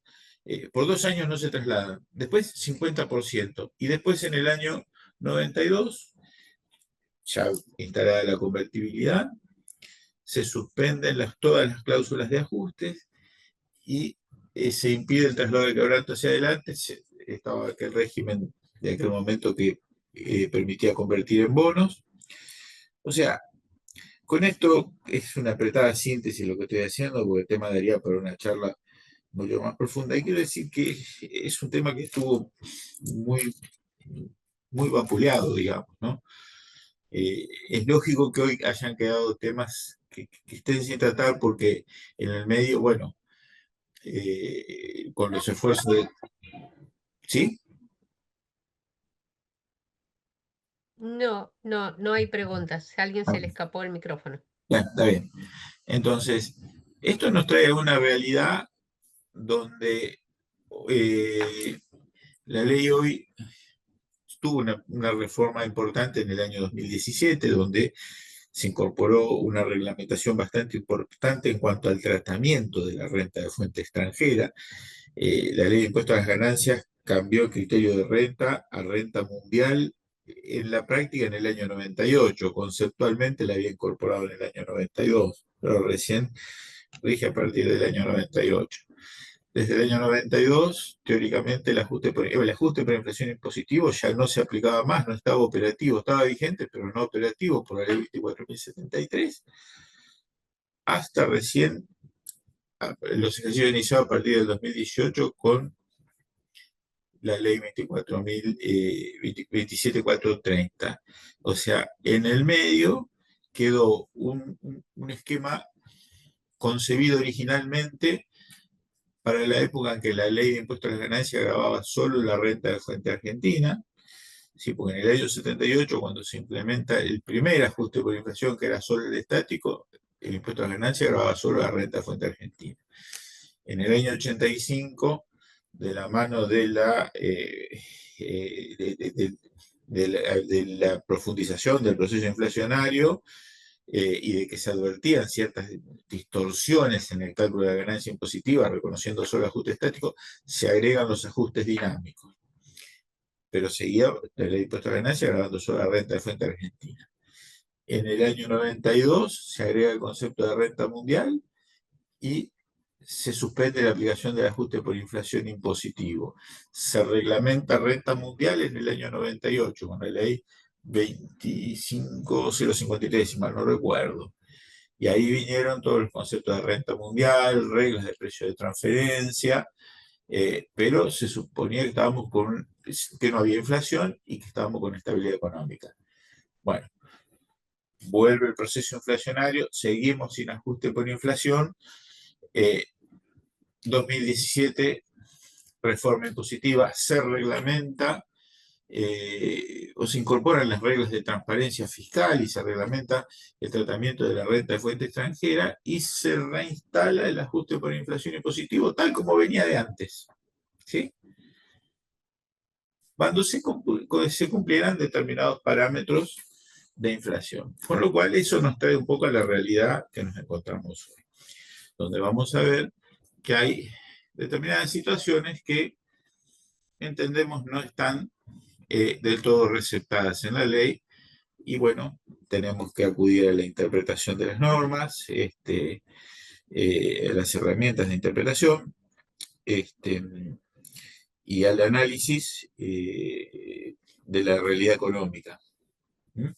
por 2 años no se trasladan, después 50%, y después en el año 92, ya instalada la convertibilidad, se suspenden todas las cláusulas de ajustes y se impide el traslado de quebranto hacia adelante. Estaba aquel régimen de aquel momento que permitía convertir en bonos. O sea, con esto es una apretada síntesis lo que estoy haciendo, porque el tema daría para una charla mucho más profunda. Y quiero decir que es un tema que estuvo muy, muy vapuleado, digamos, ¿no? Es lógico que hoy hayan quedado temas que estén sin tratar, porque en el medio, bueno, con los esfuerzos de... ¿Sí? No hay preguntas. A alguien se le escapó el micrófono. Ya, está bien. Entonces, esto nos trae una realidad donde la ley hoy tuvo una reforma importante en el año 2017, donde se incorporó una reglamentación bastante importante en cuanto al tratamiento de la renta de fuente extranjera. La ley de impuesto a las ganancias cambió el criterio de renta a renta mundial en la práctica en el año 98. Conceptualmente la había incorporado en el año 92, pero recién rige a partir del año 98. Desde el año 92, teóricamente, el ajuste por inflación impositivo ya no se aplicaba más, no estaba operativo, estaba vigente, pero no operativo por la ley 24.073, hasta recién los ejercicios iniciados a partir del 2018 con la ley 27.430. O sea, en el medio quedó un esquema concebido originalmente para la época en que la ley de impuesto a las ganancias grababa solo la renta de fuente argentina. Sí, porque en el año 78, cuando se implementa el primer ajuste por inflación, que era solo el estático, el impuesto a las ganancias grababa solo la renta de fuente argentina. En el año 85, de la mano de la profundización del proceso inflacionario, y de que se advertían ciertas distorsiones en el cálculo de la ganancia impositiva, reconociendo solo el ajuste estático, se agregan los ajustes dinámicos. Pero seguía la ley de impuesto a la ganancia grabando solo la renta de fuente argentina. En el año 92 se agrega el concepto de renta mundial y se suspende la aplicación del ajuste por inflación impositivo. Se reglamenta renta mundial en el año 98 con la ley 25053, si mal no recuerdo. Y ahí vinieron todos los conceptos de renta mundial, reglas de precio de transferencia, pero se suponía que que no había inflación y que estábamos con estabilidad económica. Bueno, vuelve el proceso inflacionario, seguimos sin ajuste por inflación. 2017, reforma impositiva, se reglamenta o se incorporan las reglas de transparencia fiscal y se reglamenta el tratamiento de la renta de fuente extranjera y se reinstala el ajuste por inflación impositivo tal como venía de antes. ¿Sí? Cuando se cumplieran determinados parámetros de inflación. Con lo cual eso nos trae un poco a la realidad que nos encontramos hoy. donde vamos a ver que hay determinadas situaciones que entendemos no están del todo receptadas en la ley, y bueno, tenemos que acudir a la interpretación de las normas, a las herramientas de interpretación, este, y al análisis de la realidad económica. ¿Mm?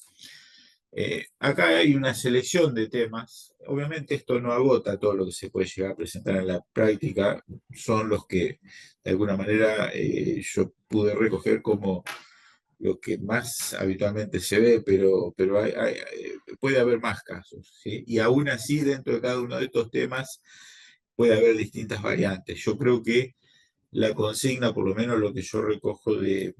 Acá hay una selección de temas. Obviamente esto no agota todo lo que se puede llegar a presentar en la práctica, son los que de alguna manera yo pude recoger como lo que más habitualmente se ve, pero puede haber más casos, ¿sí? Y aún así, dentro de cada uno de estos temas, puede haber distintas variantes. Yo creo que la consigna, por lo menos lo que yo recojo de,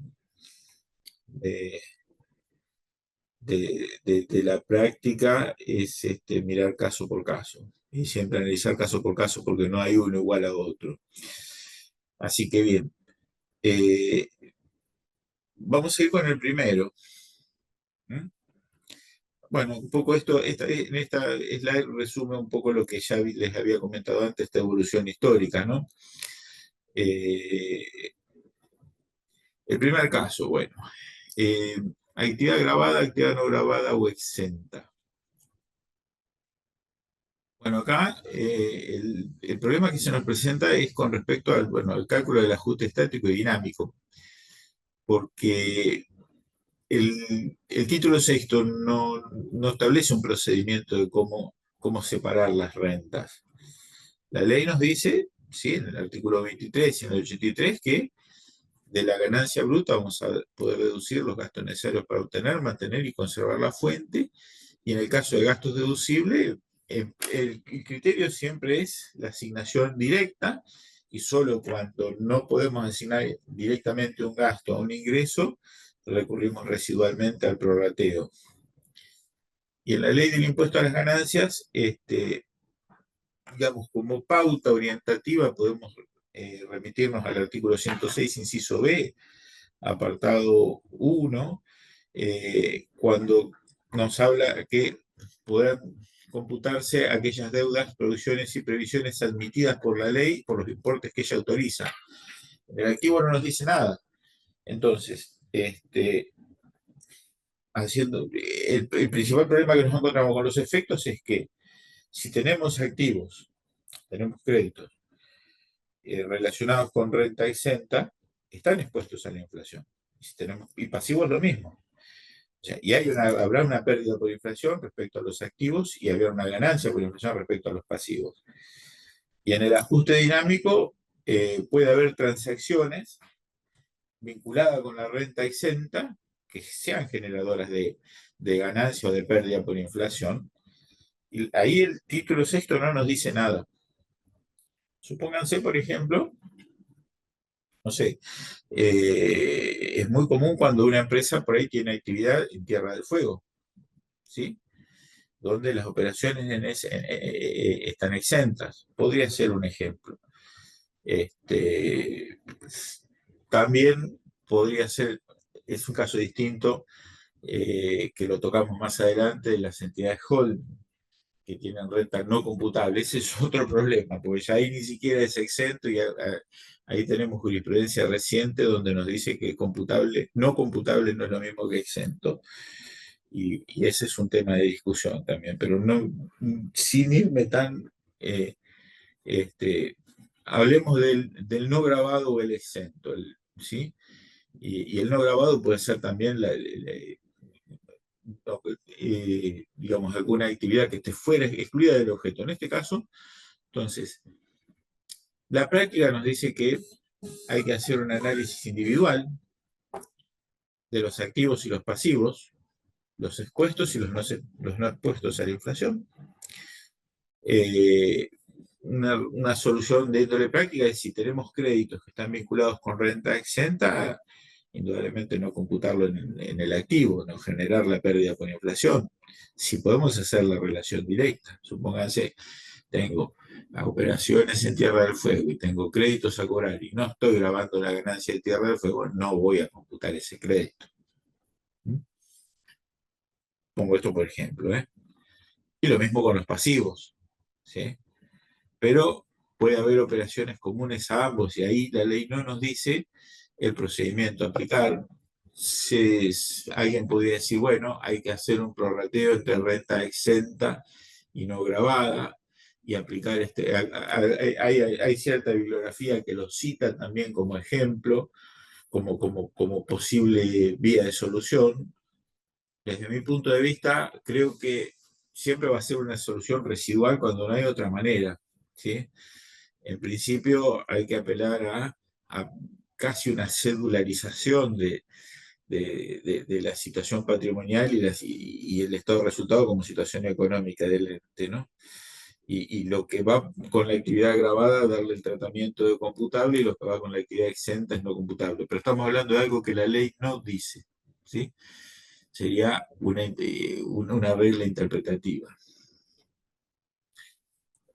de la práctica, es mirar caso por caso. Y siempre analizar caso por caso, porque no hay uno igual a otro. Así que bien. Vamos a ir con el primero. ¿Mm? Bueno, un poco en esta slide resume un poco lo que ya les había comentado antes, esta evolución histórica, ¿no? El primer caso, bueno, eh, actividad grabada, actividad no grabada o exenta. Bueno, acá el problema que se nos presenta es con respecto al, bueno, al cálculo del ajuste estático y dinámico, porque el título sexto no establece un procedimiento de cómo separar las rentas. La ley nos dice, ¿sí?, en el artículo 23 y en el 83, que de la ganancia bruta vamos a poder deducir los gastos necesarios para obtener, mantener y conservar la fuente, y en el caso de gastos deducibles, el criterio siempre es la asignación directa, y solo cuando no podemos asignar directamente un gasto a un ingreso, recurrimos residualmente al prorrateo. Y en la ley del impuesto a las ganancias, digamos, como pauta orientativa, podemos remitirnos al artículo 106, inciso B, apartado 1, cuando nos habla que puedan computarse aquellas deudas, producciones y previsiones admitidas por la ley por los importes que ella autoriza. El activo no nos dice nada. Entonces, el principal problema que nos encontramos con los efectos es que si tenemos activos, tenemos créditos relacionados con renta exenta, están expuestos a la inflación. Y pasivos lo mismo. O sea, y habrá una pérdida por inflación respecto a los activos y habrá una ganancia por inflación respecto a los pasivos. Y en el ajuste dinámico puede haber transacciones vinculadas con la renta exenta que sean generadoras de ganancia o de pérdida por inflación. Y ahí el título sexto no nos dice nada. Supónganse, por ejemplo, no sé, es muy común cuando una empresa por ahí tiene actividad en Tierra del Fuego, ¿sí?, donde las operaciones están exentas. Podría ser un ejemplo. También podría ser, es un caso distinto, que lo tocamos más adelante, de las entidades holding, que tienen renta no computable. Ese es otro problema, porque ya ahí ni siquiera es exento, y ahí tenemos jurisprudencia reciente donde nos dice que no computable no es lo mismo que exento. Y ese es un tema de discusión también, pero no, sin irme tan... hablemos del no grabado o el exento, ¿sí? Y el no grabado puede ser también digamos, alguna actividad que esté fuera, excluida del objeto. En este caso, entonces, la práctica nos dice que hay que hacer un análisis individual de los activos y los pasivos, los expuestos y los no expuestos a la inflación. Una solución de índole práctica es, si tenemos créditos que están vinculados con renta exenta, indudablemente no computarlo en el activo, no generar la pérdida por inflación. Si podemos hacer la relación directa, supónganse, tengo las operaciones en Tierra del Fuego y tengo créditos a cobrar y no estoy grabando la ganancia de Tierra del Fuego, no voy a computar ese crédito. Pongo esto por ejemplo, ¿eh? Y lo mismo con los pasivos, ¿sí? pero puede haber operaciones comunes a ambos y ahí la ley no nos dice el procedimiento a aplicar. Alguien podría decir, bueno, hay que hacer un prorrateo entre renta exenta y no gravada y aplicar hay cierta bibliografía que lo cita también como ejemplo, como posible vía de solución. Desde mi punto de vista, creo que siempre va a ser una solución residual cuando no hay otra manera, ¿sí? En principio hay que apelar a casi una cedularización de la situación patrimonial y el estado de resultado como situación económica del ente, ¿no? Y lo que va con la actividad grabada, darle el tratamiento de computable, y lo que va con la actividad exenta es no computable. Pero estamos hablando de algo que la ley no dice, ¿sí? Sería una regla interpretativa.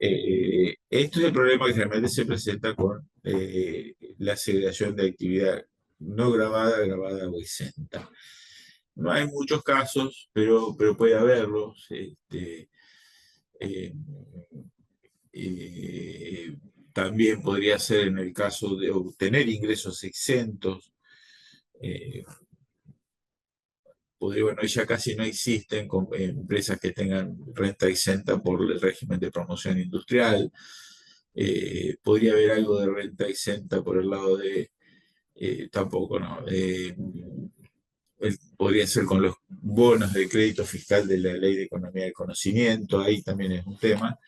Esto es el problema que generalmente se presenta con la segregación de actividad no grabada, grabada o exenta. No hay muchos casos, pero puede haberlos. Eh, También podría ser en el caso de obtener ingresos exentos. Eh, bueno, ya casi no existen empresas que tengan renta exenta por el régimen de promoción industrial. Podría haber algo de renta exenta por el lado de, tampoco, ¿no? Podría ser con los bonos de crédito fiscal de la Ley de Economía del Conocimiento, ahí también es un tema,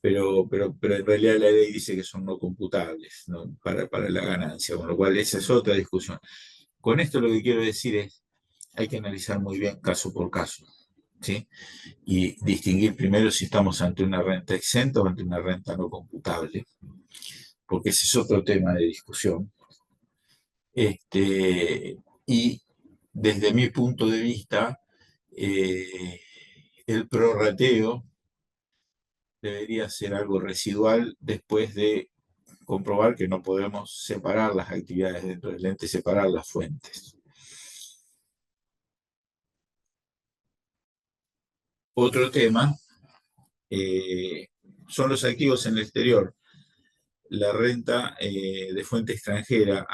pero en realidad la ley dice que son no computables, ¿no? Para la ganancia, con lo cual esa es otra discusión. Con esto lo que quiero decir es, hay que analizar muy bien caso por caso, ¿sí? Y distinguir primero si estamos ante una renta exenta o ante una renta no computable, porque ese es otro tema de discusión. Y desde mi punto de vista, el prorrateo debería ser algo residual después de comprobar que no podemos separar las actividades dentro del ente, separar las fuentes. Otro tema son los activos en el exterior, la renta de fuente extranjera.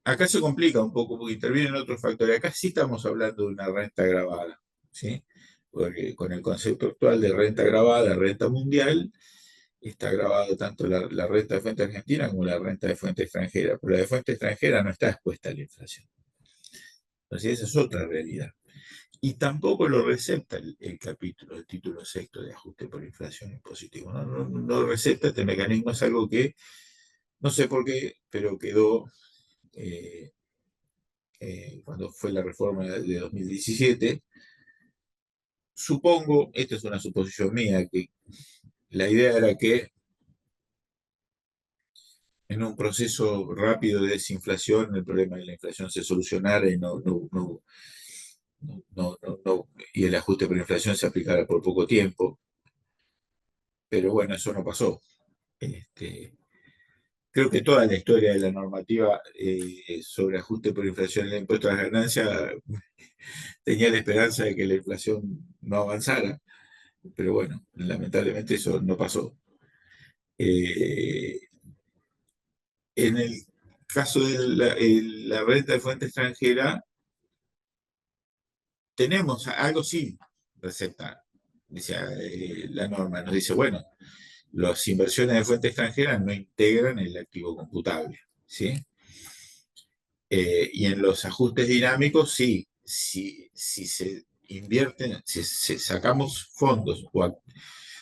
Acá se complica un poco porque intervienen otros factores. Acá sí estamos hablando de una renta agravada, ¿sí? Porque con el concepto actual de renta agravada, renta mundial, está grabado tanto la renta de fuente argentina como la renta de fuente extranjera, pero la de fuente extranjera no está expuesta a la inflación. Entonces esa es otra realidad. Y tampoco lo recepta el capítulo, el título sexto de ajuste por inflación impositivo. No recepta este mecanismo, es algo que no sé por qué, pero quedó cuando fue la reforma de 2017. Supongo, esta es una suposición mía, que la idea era que en un proceso rápido de desinflación el problema de la inflación se solucionara y el ajuste por inflación se aplicara por poco tiempo. Pero bueno, eso no pasó. Creo que toda la historia de la normativa sobre ajuste por inflación en el impuesto a las ganancias tenía la esperanza de que la inflación no avanzara, pero bueno, lamentablemente eso no pasó. En el caso de la renta de fuente extranjera, tenemos algo sí, receta, dice, la norma nos dice, bueno, las inversiones de fuente extranjera no integran el activo computable, ¿sí? Y en los ajustes dinámicos, sí, si se invierten, si sacamos fondos o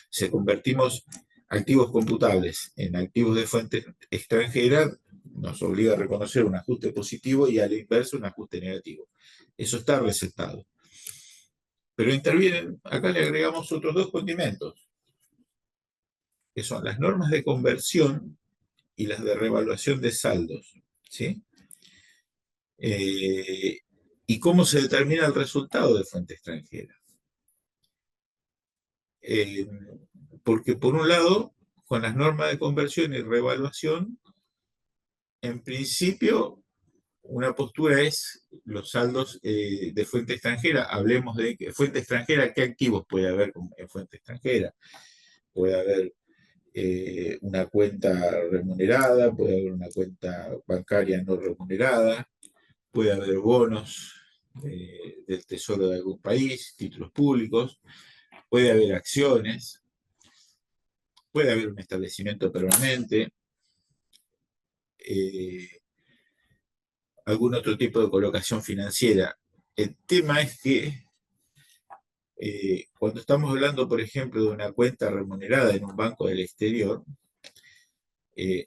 se convertimos activos computables en activos de fuente extranjera, nos obliga a reconocer un ajuste positivo y al inverso un ajuste negativo. Eso está recetado. Pero intervienen, acá le agregamos otros dos condimentos, que son las normas de conversión y las de revaluación de saldos, ¿sí? ¿Y cómo se determina el resultado de fuente extranjera? Porque por un lado, con las normas de conversión y revaluación, en principio, una postura es los saldos de fuente extranjera. Hablemos de fuente extranjera, ¿qué activos puede haber en fuente extranjera? puede haber una cuenta remunerada, puede haber una cuenta bancaria no remunerada, puede haber bonos del tesoro de algún país, títulos públicos, puede haber acciones, puede haber un establecimiento permanente, algún otro tipo de colocación financiera. El tema es que cuando estamos hablando, por ejemplo, de una cuenta remunerada en un banco del exterior,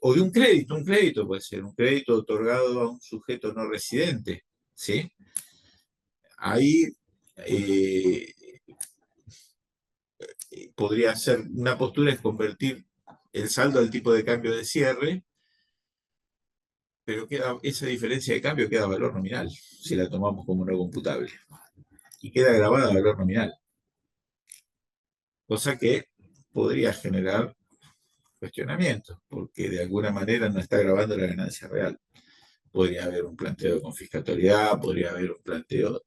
o de un crédito puede ser un crédito otorgado a un sujeto no residente, ¿sí? Ahí podría ser una postura es convertir el saldo al tipo de cambio de cierre, pero esa diferencia de cambio queda a valor nominal, si la tomamos como no computable, y queda grabada a valor nominal, cosa que podría generar cuestionamientos, porque de alguna manera no está grabando la ganancia real. Podría haber un planteo de confiscatoriedad, podría haber un planteo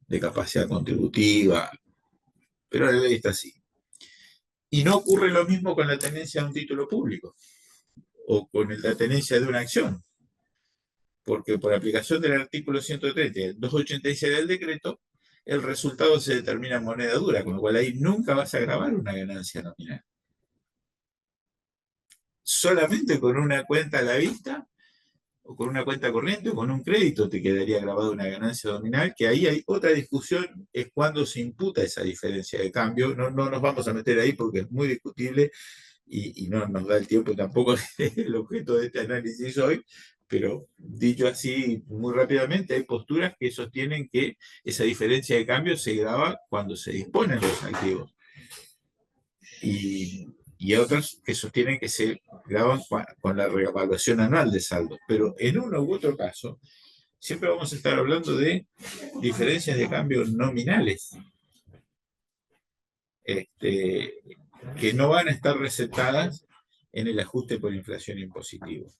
de capacidad contributiva, pero la ley está así. Y no ocurre lo mismo con la tenencia de un título público o con la tenencia de una acción, porque por aplicación del artículo 130 y el 286 del decreto, el resultado se determina en moneda dura, con lo cual ahí nunca vas a grabar una ganancia nominal. Solamente con una cuenta a la vista, o con una cuenta corriente, o con un crédito te quedaría grabada una ganancia nominal, que ahí hay otra discusión, es cuando se imputa esa diferencia de cambio. No nos vamos a meter ahí porque es muy discutible y no nos da el tiempo tampoco el objeto de este análisis hoy, pero dicho así muy rápidamente, hay posturas que sostienen que esa diferencia de cambio se graba cuando se disponen los activos. Y otras que sostienen que se graban con la reevaluación anual de saldo. Pero en uno u otro caso, siempre vamos a estar hablando de diferencias de cambio nominales, que no van a estar recetadas en el ajuste por inflación impositivo.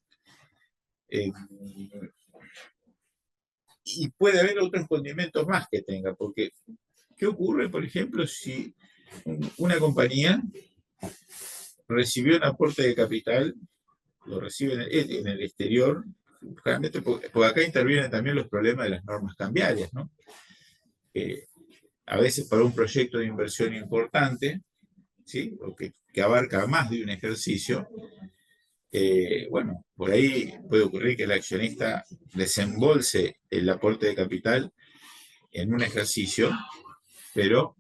Y puede haber otros condimentos más que tenga, porque ¿qué ocurre, por ejemplo, si una compañía recibió un aporte de capital, lo recibe en el exterior, realmente porque acá intervienen también los problemas de las normas cambiarias, ¿no? A veces para un proyecto de inversión importante, ¿sí? O que abarca más de un ejercicio, bueno, por ahí puede ocurrir que el accionista desembolse el aporte de capital en un ejercicio, pero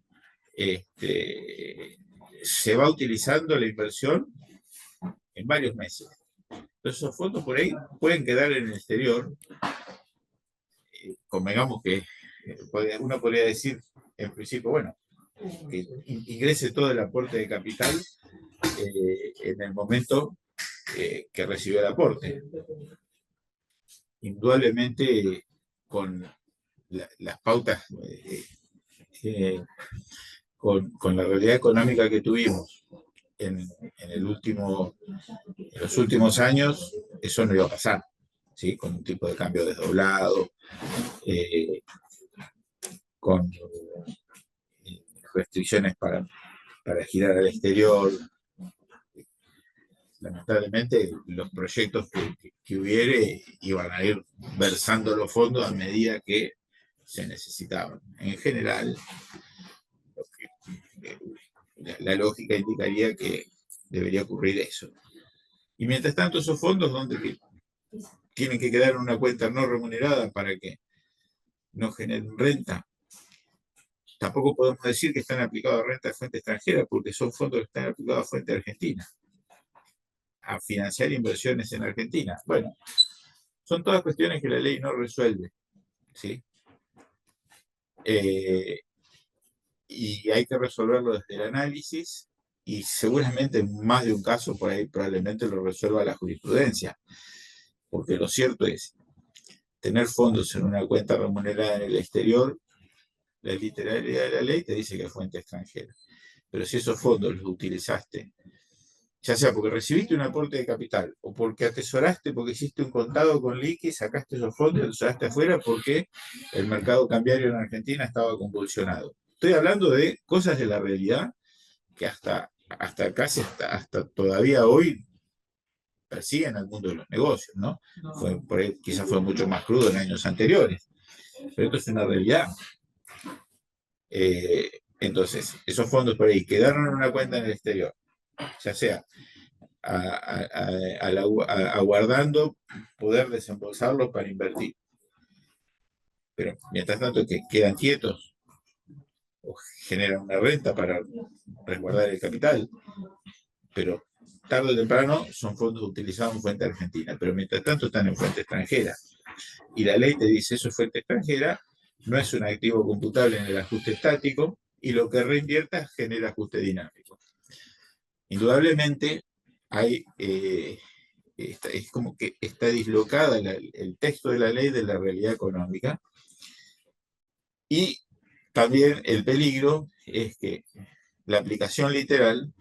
se va utilizando la inversión en varios meses. Entonces esos fondos por ahí pueden quedar en el exterior. Convengamos que uno podría decir, en principio, bueno, que ingrese todo el aporte de capital en el momento que recibió el aporte. Indudablemente, con las pautas, con la realidad económica que tuvimos en los últimos años, eso no iba a pasar, ¿sí? Con un tipo de cambio desdoblado, con restricciones para girar al exterior. Lamentablemente, los proyectos que hubiere iban a ir versando los fondos a medida que se necesitaban. En general, la lógica indicaría que debería ocurrir eso. Y mientras tanto, esos fondos donde tienen que quedar en una cuenta no remunerada para que no generen renta, tampoco podemos decir que están aplicados a renta de fuente extranjera, porque son fondos que están aplicados a fuente argentina, a financiar inversiones en Argentina. Bueno, son todas cuestiones que la ley no resuelve, ¿sí? Y hay que resolverlo desde el análisis, y seguramente en más de un caso por ahí probablemente lo resuelva la jurisprudencia, porque lo cierto es, tener fondos en una cuenta remunerada en el exterior, la literalidad de la ley te dice que es fuente extranjera. Pero si esos fondos los utilizaste, ya sea porque recibiste un aporte de capital, o porque atesoraste, porque hiciste un contado con liqui, sacaste esos fondos y los usaste afuera porque el mercado cambiario en Argentina estaba convulsionado. Estoy hablando de cosas de la realidad que hasta hasta casi hasta todavía hoy persiguen al mundo de los negocios, ¿no? Quizás fue mucho más crudo en años anteriores, pero esto es una realidad. Entonces, esos fondos por ahí quedaron en una cuenta en el exterior, ya sea aguardando poder desembolsarlos para invertir. Pero mientras tanto que quedan quietos o generan una renta para resguardar el capital, pero tarde o temprano son fondos utilizados en fuente argentina, pero mientras tanto están en fuente extranjera. Y la ley te dice, eso es fuente extranjera, no es un activo computable en el ajuste estático, y lo que reinvierta genera ajuste dinámico. Indudablemente, es como que está dislocada el texto de la ley de la realidad económica, y también el peligro es que la aplicación literal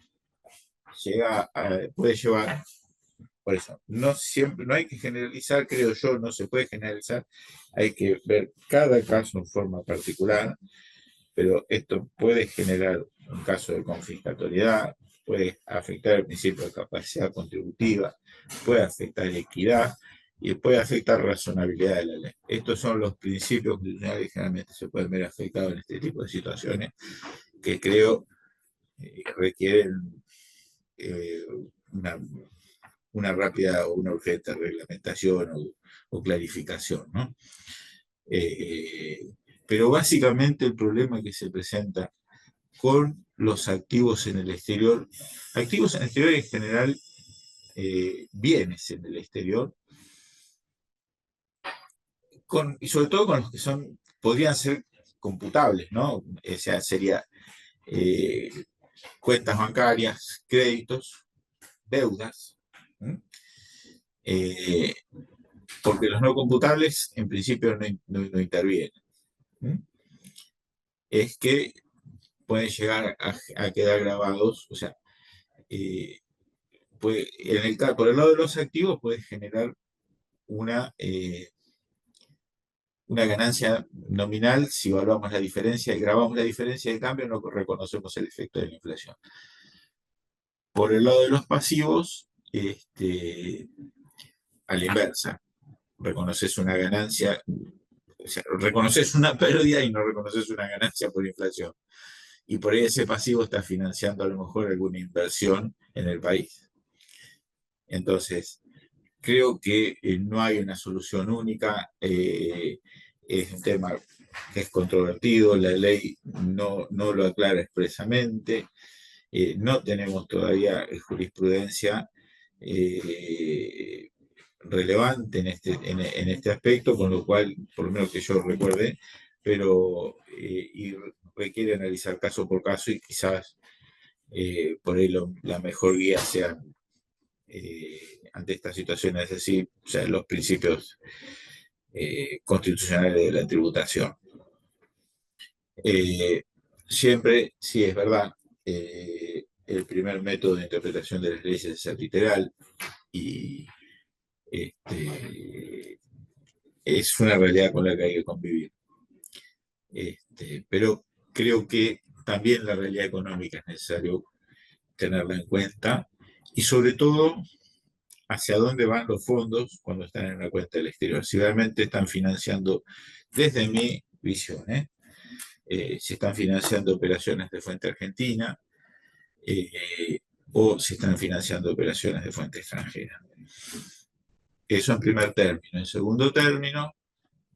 puede llevar, por eso, no hay que generalizar, creo yo, no se puede generalizar, hay que ver cada caso en forma particular, pero esto puede generar un caso de confiscatoriedad, puede afectar el principio de capacidad contributiva, puede afectar equidad y puede afectar razonabilidad de la ley. Estos son los principios que generalmente se pueden ver afectados en este tipo de situaciones que creo requieren una rápida o una urgente reglamentación o clarificación, ¿no? Pero básicamente el problema que se presenta con los activos en el exterior en general, bienes en el exterior, y sobre todo con los que podrían ser computables, ¿no? O sea, sería cuentas bancarias, créditos, deudas, porque los no computables en principio no intervienen. Es que pueden llegar a quedar grabados, o sea, por el lado de los activos puede generar una ganancia nominal si evaluamos la diferencia y grabamos la diferencia de cambio, no reconocemos el efecto de la inflación. Por el lado de los pasivos, a la inversa, reconoces una ganancia, o sea, reconoces una pérdida y no reconoces una ganancia por inflación. Y por ahí ese pasivo está financiando a lo mejor alguna inversión en el país. Entonces, creo que no hay una solución única, es un tema que es controvertido, la ley no lo aclara expresamente, no tenemos todavía jurisprudencia relevante en este aspecto, con lo cual, por lo menos que yo recuerde, pero y requiere analizar caso por caso y quizás por ahí la mejor guía sea ante estas situaciones, es decir, o sea, los principios constitucionales de la tributación. Siempre, sí es verdad, el primer método de interpretación de las leyes es el literal y es una realidad con la que hay que convivir. Pero creo que también la realidad económica es necesario tenerla en cuenta y sobre todo hacia dónde van los fondos cuando están en una cuenta del exterior. Si realmente están financiando, desde mi visión, si están financiando operaciones de fuente argentina o si están financiando operaciones de fuente extranjera. Eso en primer término. En segundo término,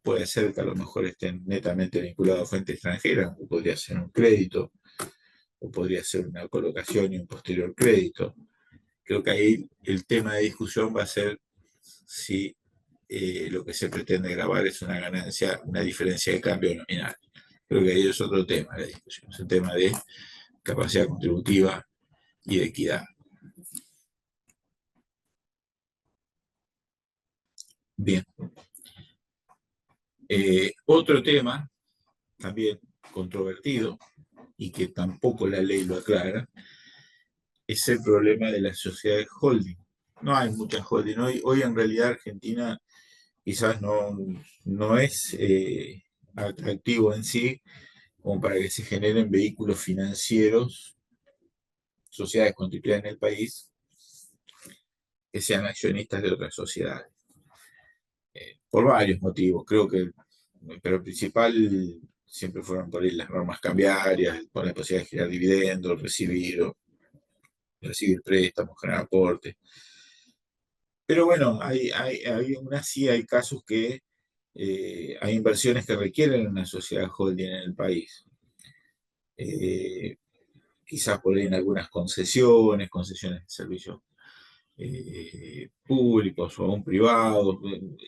puede ser que a lo mejor estén netamente vinculados a fuente extranjera, o podría ser un crédito, o podría ser una colocación y un posterior crédito. Creo que ahí el tema de discusión va a ser si lo que se pretende grabar es una ganancia, una diferencia de cambio nominal. Creo que ahí es otro tema de discusión, es un tema de capacidad contributiva y de equidad. Bien. Otro tema, también controvertido, y que tampoco la ley lo aclara, es el problema de las sociedades holding. No hay muchas holding. Hoy en realidad Argentina quizás no es atractivo en sí como para que se generen vehículos financieros sociedades constituidas en el país que sean accionistas de otras sociedades. Por varios motivos, creo que, pero el principal siempre fueron por ahí las normas cambiarias, por la posibilidad de generar dividendos, recibir préstamos, generar aportes. Pero bueno, aún así hay casos que hay inversiones que requieren una sociedad holding en el país. Quizás por ahí en algunas concesiones de servicios públicos o aún privados.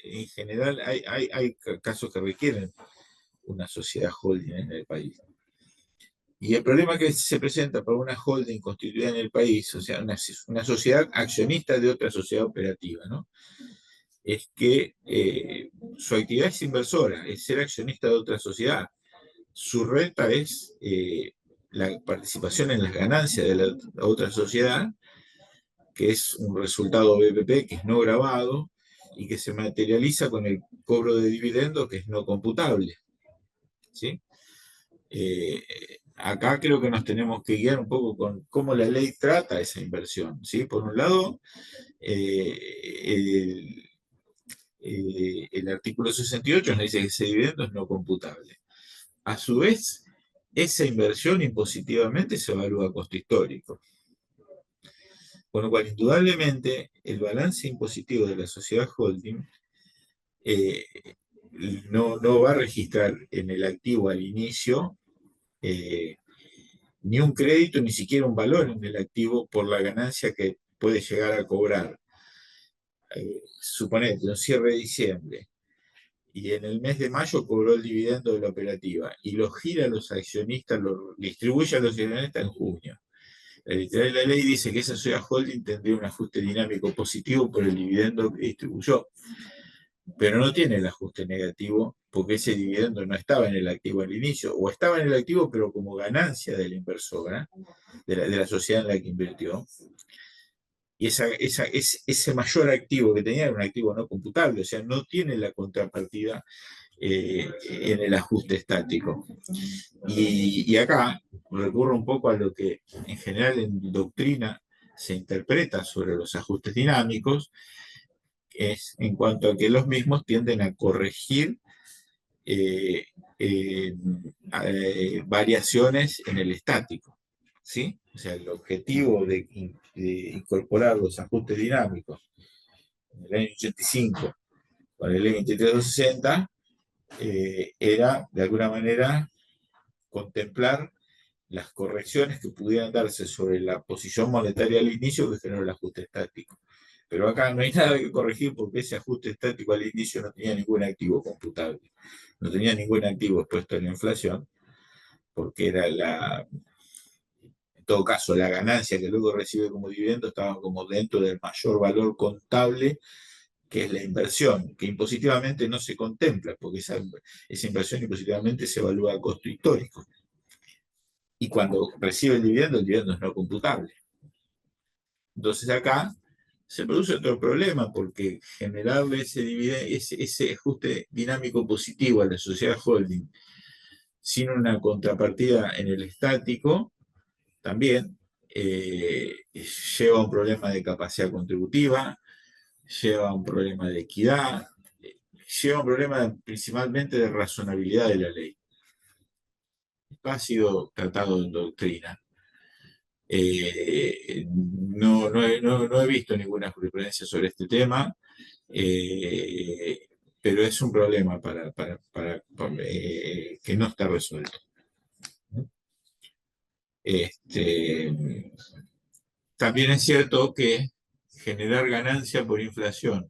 En general hay casos que requieren una sociedad holding en el país. Y el problema que se presenta para una holding constituida en el país, o sea, una sociedad accionista de otra sociedad operativa, ¿no? Es que su actividad es inversora, es ser accionista de otra sociedad. Su renta es la participación en las ganancias de la otra sociedad, que es un resultado BPP que es no grabado y que se materializa con el cobro de dividendos que es no computable. ¿Sí? Acá creo que nos tenemos que guiar un poco con cómo la ley trata esa inversión. ¿Sí? Por un lado, el artículo 68 nos dice que ese dividendo es no computable. A su vez, esa inversión impositivamente se evalúa a costo histórico. Con lo cual, indudablemente, el balance impositivo de la sociedad holding no va a registrar en el activo al inicio ni un crédito, ni siquiera un valor en el activo por la ganancia que puede llegar a cobrar. Suponete, un cierre de diciembre, y en el mes de mayo cobró el dividendo de la operativa, y lo gira a los accionistas, lo distribuye a los accionistas en junio. La ley dice que esa sociedad holding tendría un ajuste dinámico positivo por el dividendo que distribuyó, pero no tiene el ajuste negativo porque ese dividendo no estaba en el activo al inicio, o estaba en el activo pero como ganancia de la inversora, de la sociedad en la que invirtió, y ese mayor activo que tenía era un activo no computable, o sea, no tiene la contrapartida en el ajuste estático. Y acá recurro un poco a lo que en general en doctrina se interpreta sobre los ajustes dinámicos, es en cuanto a que los mismos tienden a corregir variaciones en el estático. ¿Sí? O sea, el objetivo de incorporar los ajustes dinámicos en el año 85 con el ley 23260 era, de alguna manera, contemplar las correcciones que pudieran darse sobre la posición monetaria al inicio que generó el ajuste estático. Pero acá no hay nada que corregir porque ese ajuste estático al inicio no tenía ningún activo computable, no tenía ningún activo expuesto a la inflación, porque era en todo caso, la ganancia que luego recibe como dividendo estaba como dentro del mayor valor contable, que es la inversión, que impositivamente no se contempla, porque esa inversión impositivamente se evalúa a costo histórico. Y cuando recibe el dividendo es no computable. Entonces acá se produce otro problema, porque generarle ese ajuste dinámico positivo a la sociedad holding sin una contrapartida en el estático, también lleva a un problema de capacidad contributiva, lleva a un problema de equidad, lleva a un problema principalmente de razonabilidad de la ley. Esto ha sido tratado en doctrina. No he visto ninguna jurisprudencia sobre este tema, pero es un problema que no está resuelto. También es cierto que generar ganancia por inflación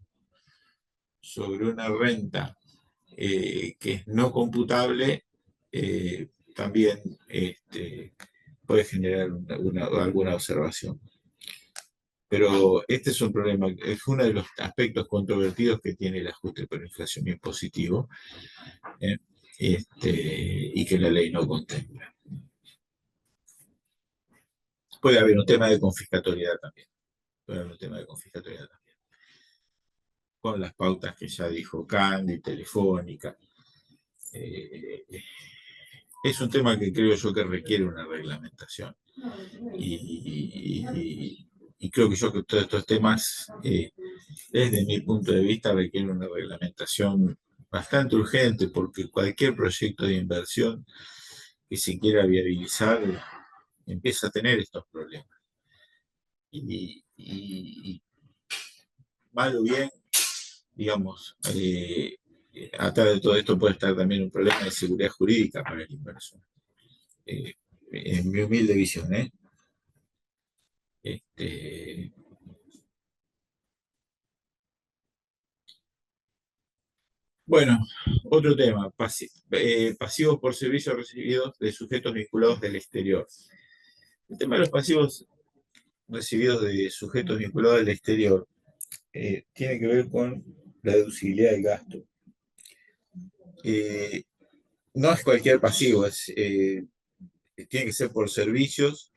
sobre una renta que es no computable también puede generar alguna observación. Pero este es un problema, es uno de los aspectos controvertidos que tiene el ajuste por inflación impositivo y que la ley no contempla. Puede haber un tema de confiscatoriedad también. Con las pautas que ya dijo Candy, Telefónica, es un tema que creo yo que requiere una reglamentación. Y creo que yo que todos estos temas, desde mi punto de vista, requieren una reglamentación bastante urgente, porque cualquier proyecto de inversión que se quiera viabilizar empieza a tener estos problemas. Y mal o bien, digamos, atrás de todo esto puede estar también un problema de seguridad jurídica para el inversor. En mi humilde visión, ¿eh? Este, bueno, otro tema, pasivos por servicios recibidos de sujetos vinculados del exterior. El tema de los pasivos recibidos de sujetos vinculados del exterior tiene que ver con la deducibilidad del gasto. No es cualquier pasivo, tiene que ser por servicios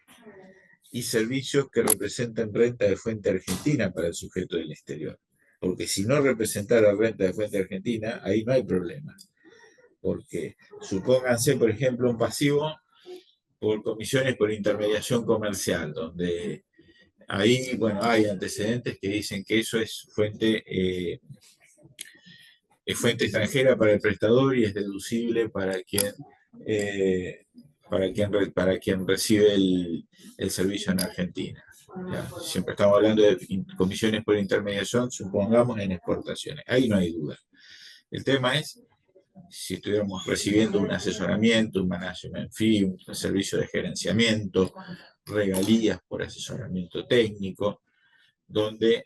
y servicios que representen renta de fuente argentina para el sujeto del exterior. Porque si no representara renta de fuente argentina, ahí no hay problema. Porque supónganse, por ejemplo, un pasivo por comisiones por intermediación comercial, donde ahí, bueno, hay antecedentes que dicen que eso es fuente extranjera para el prestador y es deducible para quien recibe el servicio en Argentina. Ya, siempre estamos hablando de comisiones por intermediación, supongamos en exportaciones. Ahí no hay duda. El tema es si estuviéramos recibiendo un asesoramiento, un management fee, un servicio de gerenciamiento, regalías por asesoramiento técnico, donde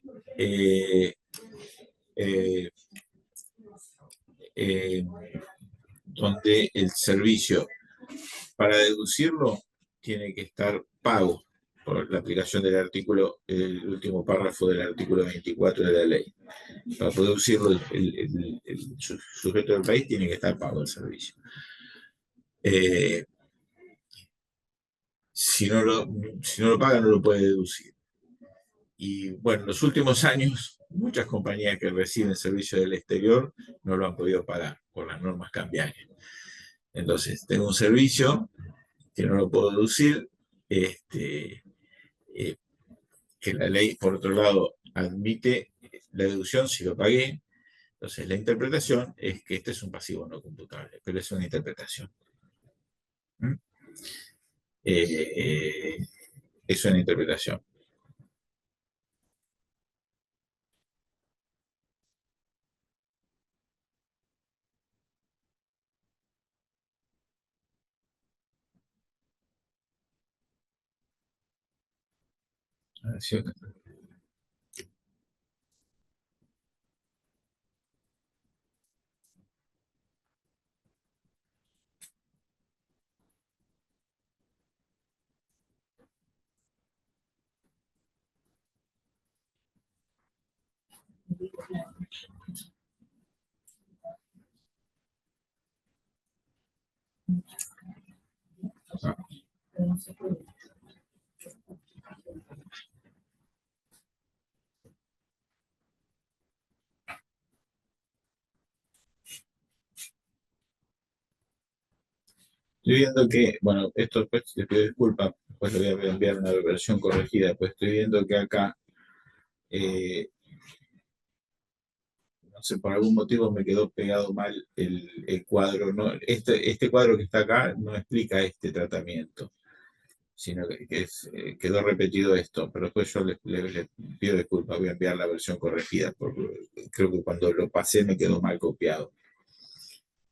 donde el servicio, para deducirlo, tiene que estar pago por la aplicación del artículo, el último párrafo del artículo 24 de la ley. Para poder deducirlo, el sujeto del país tiene que estar pago el servicio. Si no lo paga, no lo puede deducir. Y bueno, en los últimos años, muchas compañías que reciben servicio del exterior no lo han podido pagar por las normas cambiarias. Entonces, tengo un servicio que no lo puedo deducir, que la ley, por otro lado, admite la deducción si lo pagué. Entonces, la interpretación es que este es un pasivo no computable, pero es una interpretación. Es una interpretación. ¿Sí? Estoy viendo que, bueno, esto después les pido disculpas, pues le voy a enviar una versión corregida, pues estoy viendo que acá, no sé, por algún motivo me quedó pegado mal el cuadro, ¿no? Este cuadro que está acá no explica este tratamiento, sino quedó repetido esto, pero después yo les pido disculpas, voy a enviar la versión corregida, porque creo que cuando lo pasé me quedó mal copiado.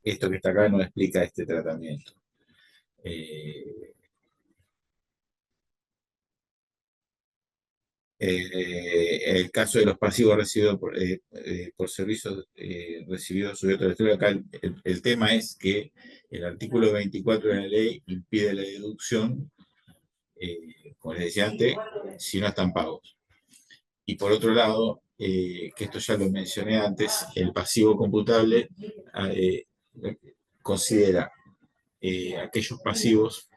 Esto que está acá no explica este tratamiento. El caso de los pasivos recibidos por servicios recibidos sujetos al exterior, acá el tema es que el artículo 24 de la ley impide la deducción, como les decía antes, si no están pagos. Y por otro lado, que esto ya lo mencioné antes, el pasivo computable considera aquellos pasivos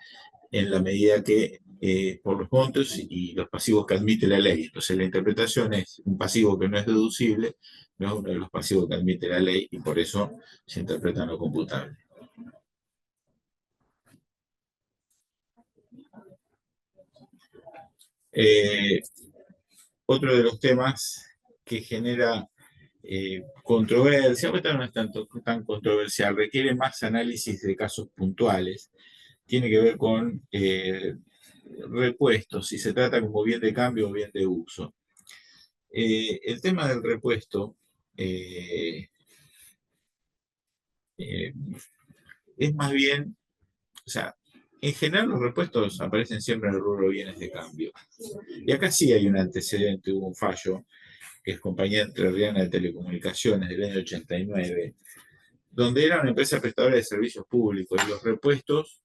en la medida que por los montos y los pasivos que admite la ley. Entonces la interpretación es un pasivo que no es deducible, no es uno de los pasivos que admite la ley y por eso se interpreta no computable. Otro de los temas que genera controversia, pero no es tan controversial, requiere más análisis de casos puntuales, tiene que ver con repuestos, si se trata como bien de cambio o bien de uso. El tema del repuesto es más bien, o sea, en general los repuestos aparecen siempre en el rubro bienes de cambio. Y acá sí hay un antecedente, hubo un fallo, que es Compañía Entrerriana de Telecomunicaciones del año 89, donde era una empresa prestadora de servicios públicos y los repuestos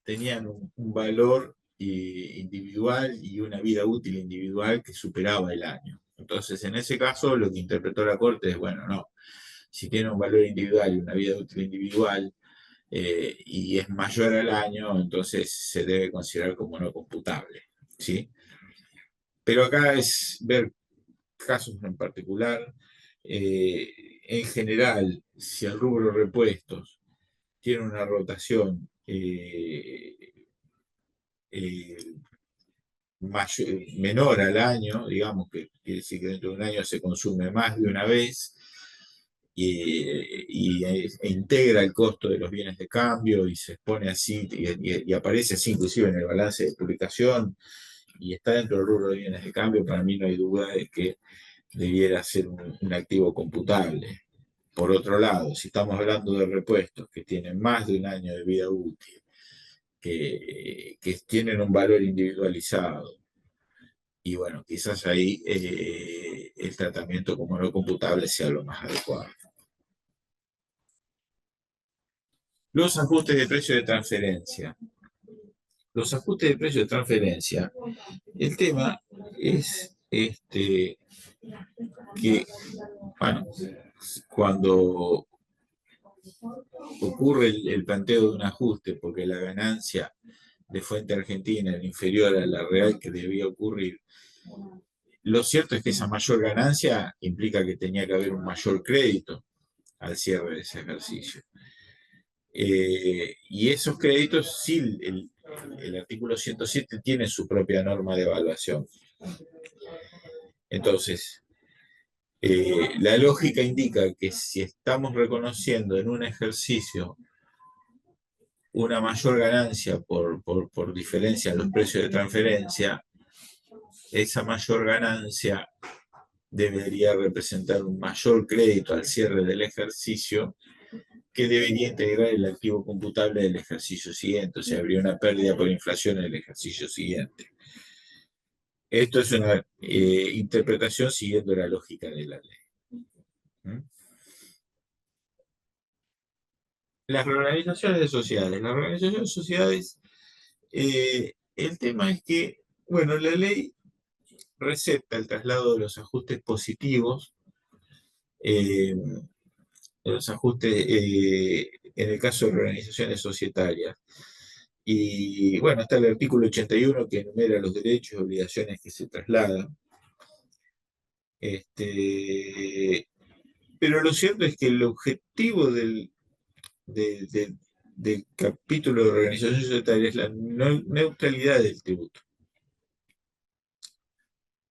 tenían un valor individual y una vida útil individual que superaba el año. Entonces, en ese caso, lo que interpretó la Corte es, bueno, no, si tiene un valor individual y una vida útil individual y es mayor al año, entonces se debe considerar como no computable, ¿sí? Pero acá es ver casos en particular. En general, si el rubro repuestos tiene una rotación menor al año, digamos que quiere decir que dentro de un año se consume más de una vez e integra el costo de los bienes de cambio y se expone así y aparece así inclusive en el balance de publicación y está dentro del rubro de bienes de cambio, para mí no hay duda de que debiera ser un activo computable. Por otro lado, si estamos hablando de repuestos que tienen más de un año de vida útil, que tienen un valor individualizado, y bueno, quizás ahí el tratamiento como no computable sea lo más adecuado. Los ajustes de precio de transferencia. Los ajustes de precio de transferencia, el tema es que, bueno, cuando ocurre el planteo de un ajuste porque la ganancia de fuente argentina era inferior a la real que debía ocurrir, lo cierto es que esa mayor ganancia implica que tenía que haber un mayor crédito al cierre de ese ejercicio. Y esos créditos, sí, el artículo 107 tiene su propia norma de evaluación. Entonces, la lógica indica que si estamos reconociendo en un ejercicio una mayor ganancia por diferencia en los precios de transferencia, esa mayor ganancia debería representar un mayor crédito al cierre del ejercicio que debería integrar el activo computable del ejercicio siguiente, o sea, habría una pérdida por inflación en el ejercicio siguiente. Esto es una interpretación siguiendo la lógica de la ley. Las reorganizaciones de sociedades. Las reorganizaciones de sociedades, el tema es que, bueno, la ley receta el traslado de los ajustes positivos, los ajustes en el caso de organizaciones societarias. Y bueno, está el artículo 81 que enumera los derechos y obligaciones que se trasladan. Pero lo cierto es que el objetivo del capítulo de organización societaria es la neutralidad del tributo.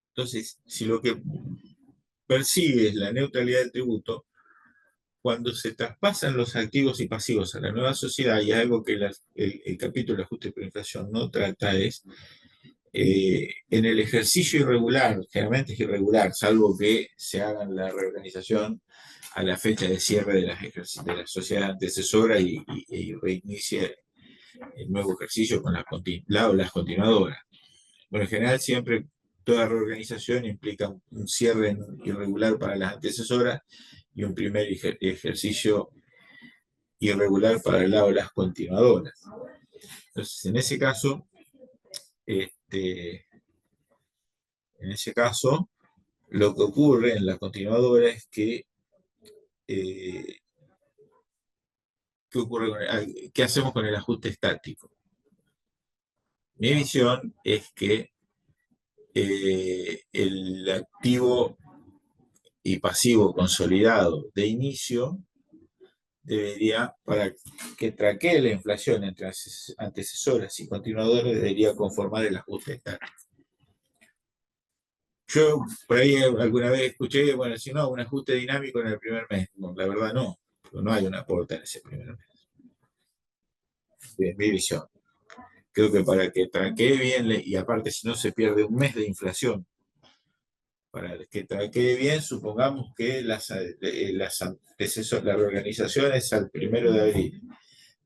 Entonces, si lo que persigue es la neutralidad del tributo, cuando se traspasan los activos y pasivos a la nueva sociedad, y algo que el capítulo de ajuste por inflación no trata, es en el ejercicio irregular, generalmente es irregular, salvo que se haga la reorganización a la fecha de cierre de la sociedad antecesora y reinicie el nuevo ejercicio con las continuadoras. Bueno, en general siempre toda reorganización implica un cierre irregular para las antecesoras y un primer ejercicio irregular para el lado de las continuadoras. Entonces, en ese caso, lo que ocurre en la continuadora es que ¿qué hacemos con el ajuste estático? Mi visión es que el activo y pasivo consolidado de inicio debería, para que traquee la inflación entre antecesoras y continuadoras, debería conformar el ajuste estático. Yo por ahí alguna vez escuché, bueno, si no, un ajuste dinámico en el primer mes. No, la verdad no, no hay un aporte en ese primer mes. Es mi visión. Creo que para que traquee bien, y aparte si no se pierde un mes de inflación, para que traquee bien, supongamos que la reorganización es al 1 de abril,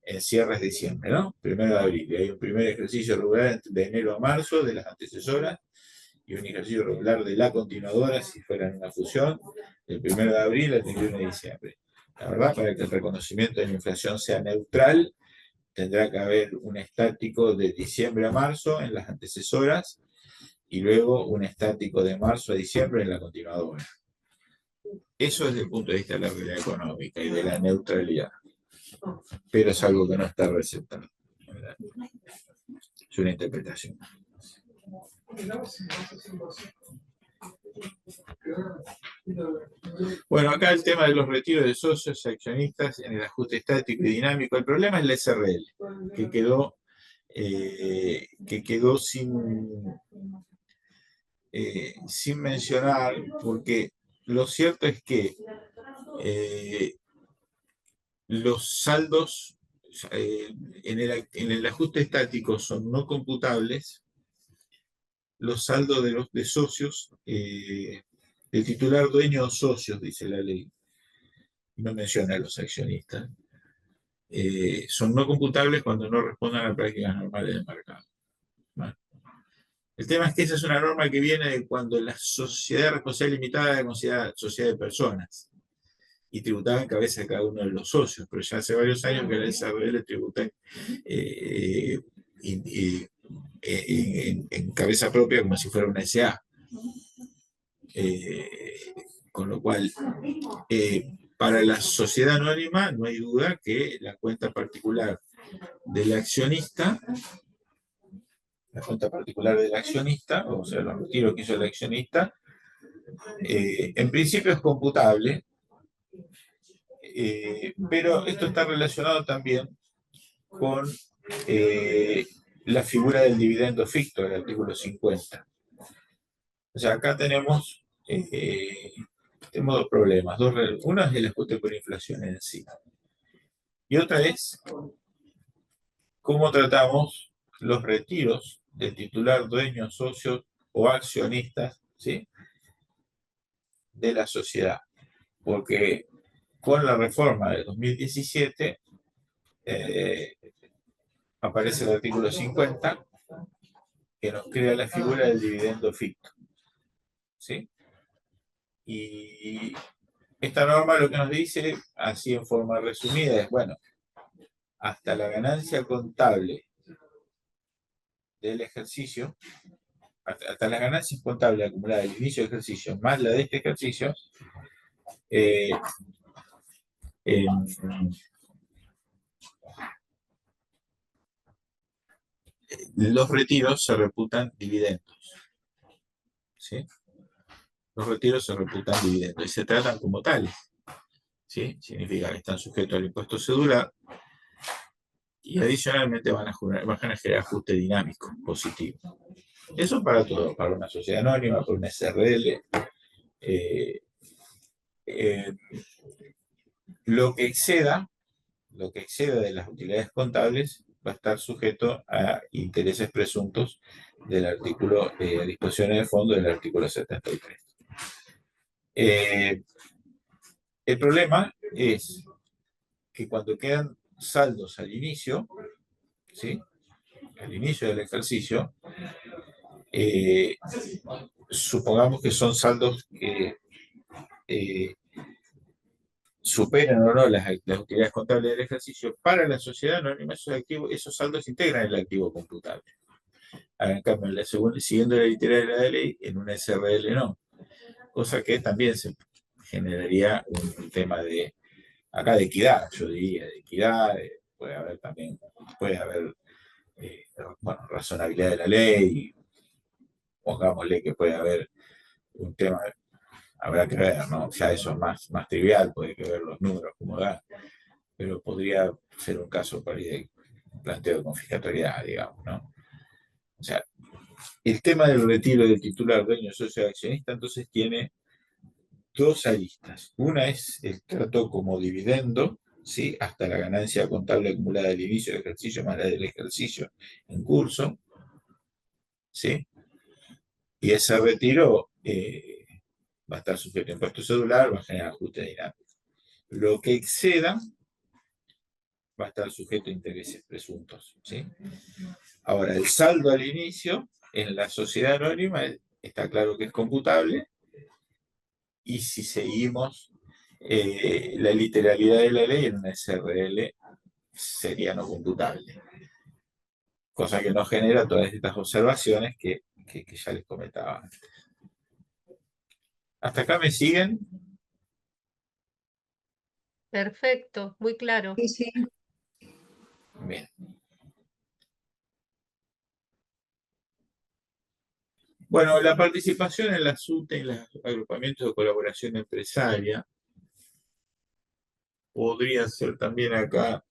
en cierres de diciembre, ¿no? 1 de abril, y hay un primer ejercicio regular de enero a marzo de las antecesoras, y un ejercicio regular de la continuadora, si fuera una fusión, del 1 de abril al 31 de diciembre. La verdad, para que el reconocimiento de la inflación sea neutral, tendrá que haber un estático de diciembre a marzo en las antecesoras y luego un estático de marzo a diciembre en la continuadora. Eso desde el punto de vista de la realidad económica y de la neutralidad. Pero es algo que no está recetado, ¿verdad? Es una interpretación. Bueno, acá el tema de los retiros de socios accionistas en el ajuste estático y dinámico. El problema es la SRL, que quedó sin mencionar, porque lo cierto es que los saldos en el ajuste estático son no computables. Los saldos de socios, el titular dueño o socios, dice la ley, no menciona a los accionistas, son no computables cuando no respondan a prácticas normales de mercado. ¿Vale? El tema es que esa es una norma que viene de cuando la sociedad responsable limitada era considerada sociedad de personas y tributaba en cabeza de cada uno de los socios, pero ya hace varios años que la SRL tributa en cabeza propia como si fuera una SA. Con lo cual, para la sociedad anónima no hay duda que la cuenta particular del accionista, o sea, los retiros que hizo el accionista, en principio es computable, pero esto está relacionado también con la figura del dividendo ficto del artículo 50. O sea, acá tenemos dos problemas. Uno es el ajuste por inflación en sí. Y otra es cómo tratamos los retiros del titular, dueño, socio o accionistas, ¿sí?, de la sociedad. Porque con la reforma de 2017 aparece el artículo 50 que nos crea la figura del dividendo ficto, ¿sí? Y esta norma lo que nos dice, así en forma resumida, es, bueno, hasta la ganancia contable del ejercicio, hasta las ganancias contables acumuladas del inicio del ejercicio, más la de este ejercicio, los retiros se reputan dividendos, ¿sí? Los retiros se reputan dividendos y se tratan como tales, ¿sí? Significa que están sujetos al impuesto cedular y adicionalmente van a generar ajuste dinámico positivo. Eso para todo, para una sociedad anónima, para una SRL. Lo que exceda de las utilidades contables va a estar sujeto a intereses presuntos del artículo, a disposiciones de fondo del artículo 73. El problema es que cuando quedan saldos al inicio, ¿sí?, al inicio del ejercicio, supongamos que son saldos que superen o no las utilidades contables del ejercicio, para la sociedad anónima esos saldos integran el activo computable. En cambio, siguiendo la literatura de la ley, en una SRL no. Cosa que también se generaría un tema de equidad, yo diría, de equidad. Puede haber también, bueno, razonabilidad de la ley. Pongámosle que puede haber un tema, habrá que ver, ¿no? Ya eso es más trivial, puede que ver los números como dan, pero podría ser un caso para ir de planteo de confiscatoriedad, digamos, ¿no? O sea, el tema del retiro del titular, dueño, socio accionista, entonces tiene dos aristas. Una es el trato como dividendo, ¿sí? Hasta la ganancia contable acumulada del inicio del ejercicio más la del ejercicio en curso, ¿sí? Y ese retiro va a estar sujeto a impuesto cedular, va a generar ajuste dinámico. Lo que exceda va a estar sujeto a intereses presuntos, ¿sí? Ahora, el saldo al inicio en la sociedad anónima está claro que es computable, y si seguimos la literalidad de la ley en una SRL sería no computable, cosa que no genera todas estas observaciones que ya les comentaba antes. ¿Hasta acá me siguen? Perfecto, muy claro. Sí, sí. Bien. Bueno, la participación en la SUTE, en los agrupamientos de colaboración empresaria, podría ser también acá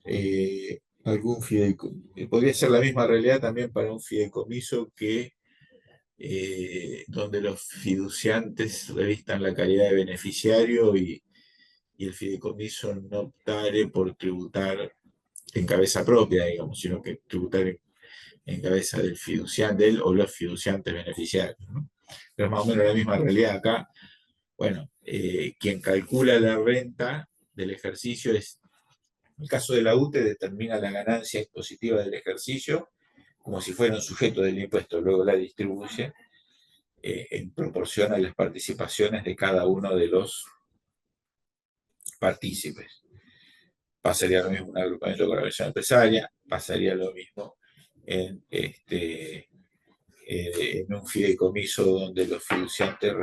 algún fideicomiso. Podría ser la misma realidad también para un fideicomiso que donde los fiduciantes revistan la calidad de beneficiario y el fideicomiso no optare por tributar en cabeza propia, digamos, sino que tributar en cabeza del fiduciante, él o los fiduciantes beneficiarios, ¿no? Pero es más o menos la misma realidad acá. Bueno, quien calcula la renta del ejercicio es, en el caso de la UTE, determina la ganancia expositiva del ejercicio como si fuera un sujeto del impuesto, luego la distribuye en proporción a las participaciones de cada uno de los partícipes. Pasaría lo mismo en un agrupamiento de colaboración empresaria, pasaría lo mismo en un fideicomiso donde los fiduciantes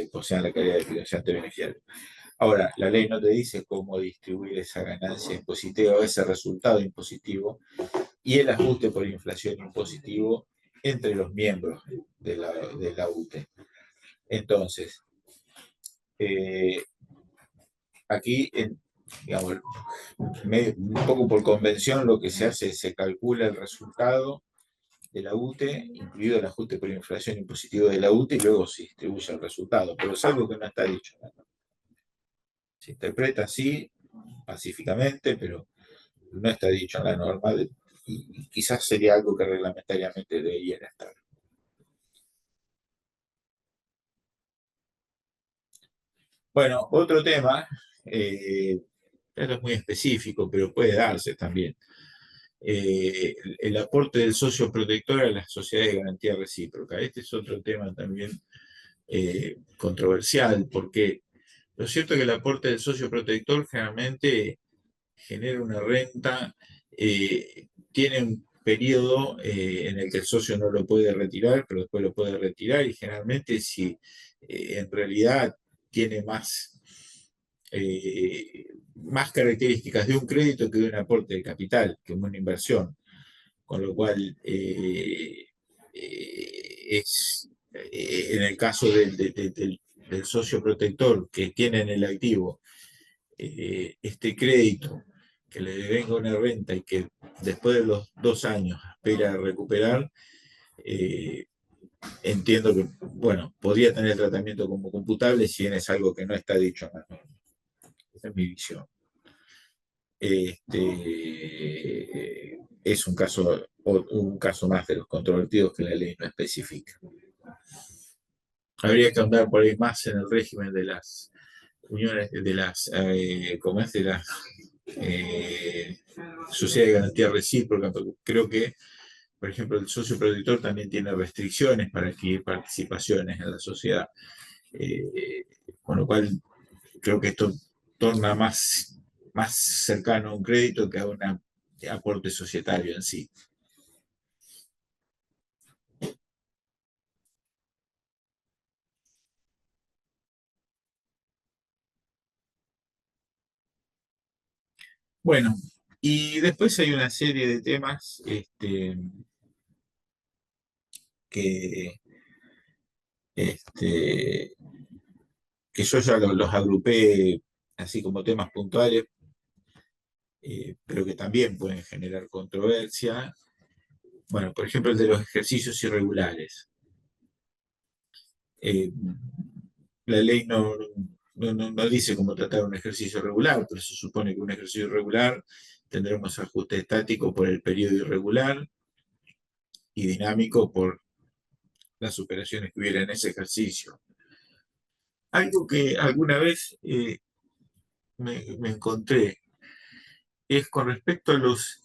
posean la calidad de fiduciante beneficiario. Ahora, la ley no te dice cómo distribuir esa ganancia impositiva o ese resultado impositivo y el ajuste por inflación impositivo entre los miembros de la UTE. Entonces, aquí, digamos, un poco por convención, lo que se hace es se calcula el resultado de la UTE, incluido el ajuste por inflación impositivo de la UTE, y luego se distribuye el resultado. Pero es algo que no está dicho, ¿no? Se interpreta así, pacíficamente, pero no está dicho en la norma, y quizás sería algo que reglamentariamente debería estar. Bueno, otro tema, esto es muy específico, pero puede darse también. El aporte del socio protector a las sociedades de garantía recíproca. Este es otro tema también controversial, porque lo cierto es que el aporte del socio protector generalmente genera una renta, tiene un periodo en el que el socio no lo puede retirar, pero después lo puede retirar, y generalmente si en realidad tiene más características de un crédito que de un aporte de capital, que una inversión, con lo cual en el caso del socio protector que tiene en el activo este crédito que le devenga una renta y que después de los 2 años espera recuperar, entiendo que, bueno, podría tener tratamiento como computable si bien es algo que no está dicho en la norma. Esa es mi visión. Es un caso más de los controvertidos que la ley no especifica. Habría que andar por ahí más en el régimen de las uniones, de las, ¿cómo es? De las sociedades de garantía recíproca, porque creo que, por ejemplo, el socio protector también tiene restricciones para adquirir participaciones en la sociedad, con lo cual creo que esto torna más cercano a un crédito que a un aporte societario en sí. Bueno, y después hay una serie de temas que, que yo ya los agrupé así como temas puntuales, pero que también pueden generar controversia, bueno, por ejemplo, el de los ejercicios irregulares. Eh, la ley no dice cómo tratar un ejercicio irregular, pero se supone que un ejercicio irregular tendremos ajuste estático por el periodo irregular y dinámico por las operaciones que hubiera en ese ejercicio. Algo que alguna vez me encontré es con respecto a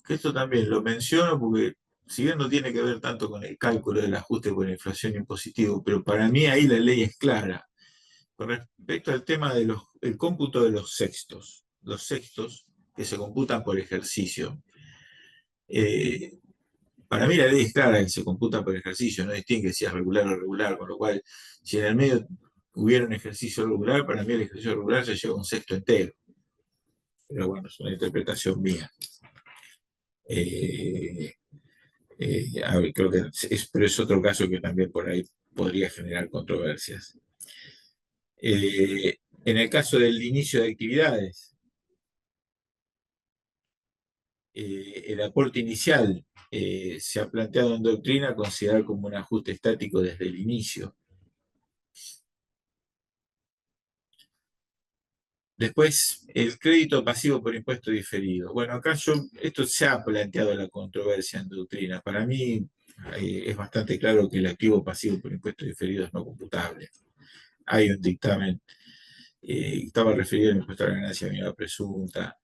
que esto también lo menciono porque si bien no tiene que ver tanto con el cálculo del ajuste por inflación impositivo, pero para mí ahí la ley es clara. Con respecto al tema del cómputo de los sextos que se computan por ejercicio, para mí la ley es clara que se computa por ejercicio, no distingue si es regular o irregular, con lo cual, si en el medio hubiera un ejercicio regular, para mí el ejercicio regular se lleva un sexto entero. Pero bueno, es una interpretación mía. A ver, creo que pero es otro caso que también por ahí podría generar controversias. En el caso del inicio de actividades, el aporte inicial se ha planteado en doctrina considerar como un ajuste estático desde el inicio. Después, el crédito pasivo por impuesto diferido. Bueno, acá esto se ha planteado la controversia en doctrina. Para mí es bastante claro que el activo pasivo por impuesto diferido es no computable. Hay un dictamen, estaba referido al impuesto a la ganancia mínima presunta,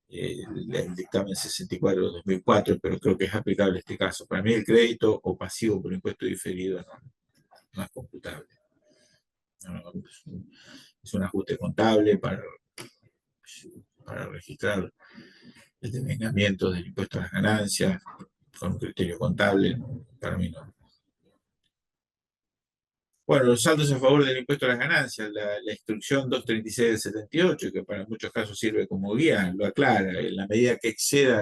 el dictamen 64/2004, pero creo que es aplicable este caso. Para mí el crédito o pasivo por impuesto diferido no es computable. Es un ajuste contable para registrar el devengamiento del impuesto a las ganancias con un criterio contable. Para mí no. Bueno, los saldos a favor del impuesto a las ganancias, la instrucción 236 del 78, que para muchos casos sirve como guía, lo aclara. En la medida que exceda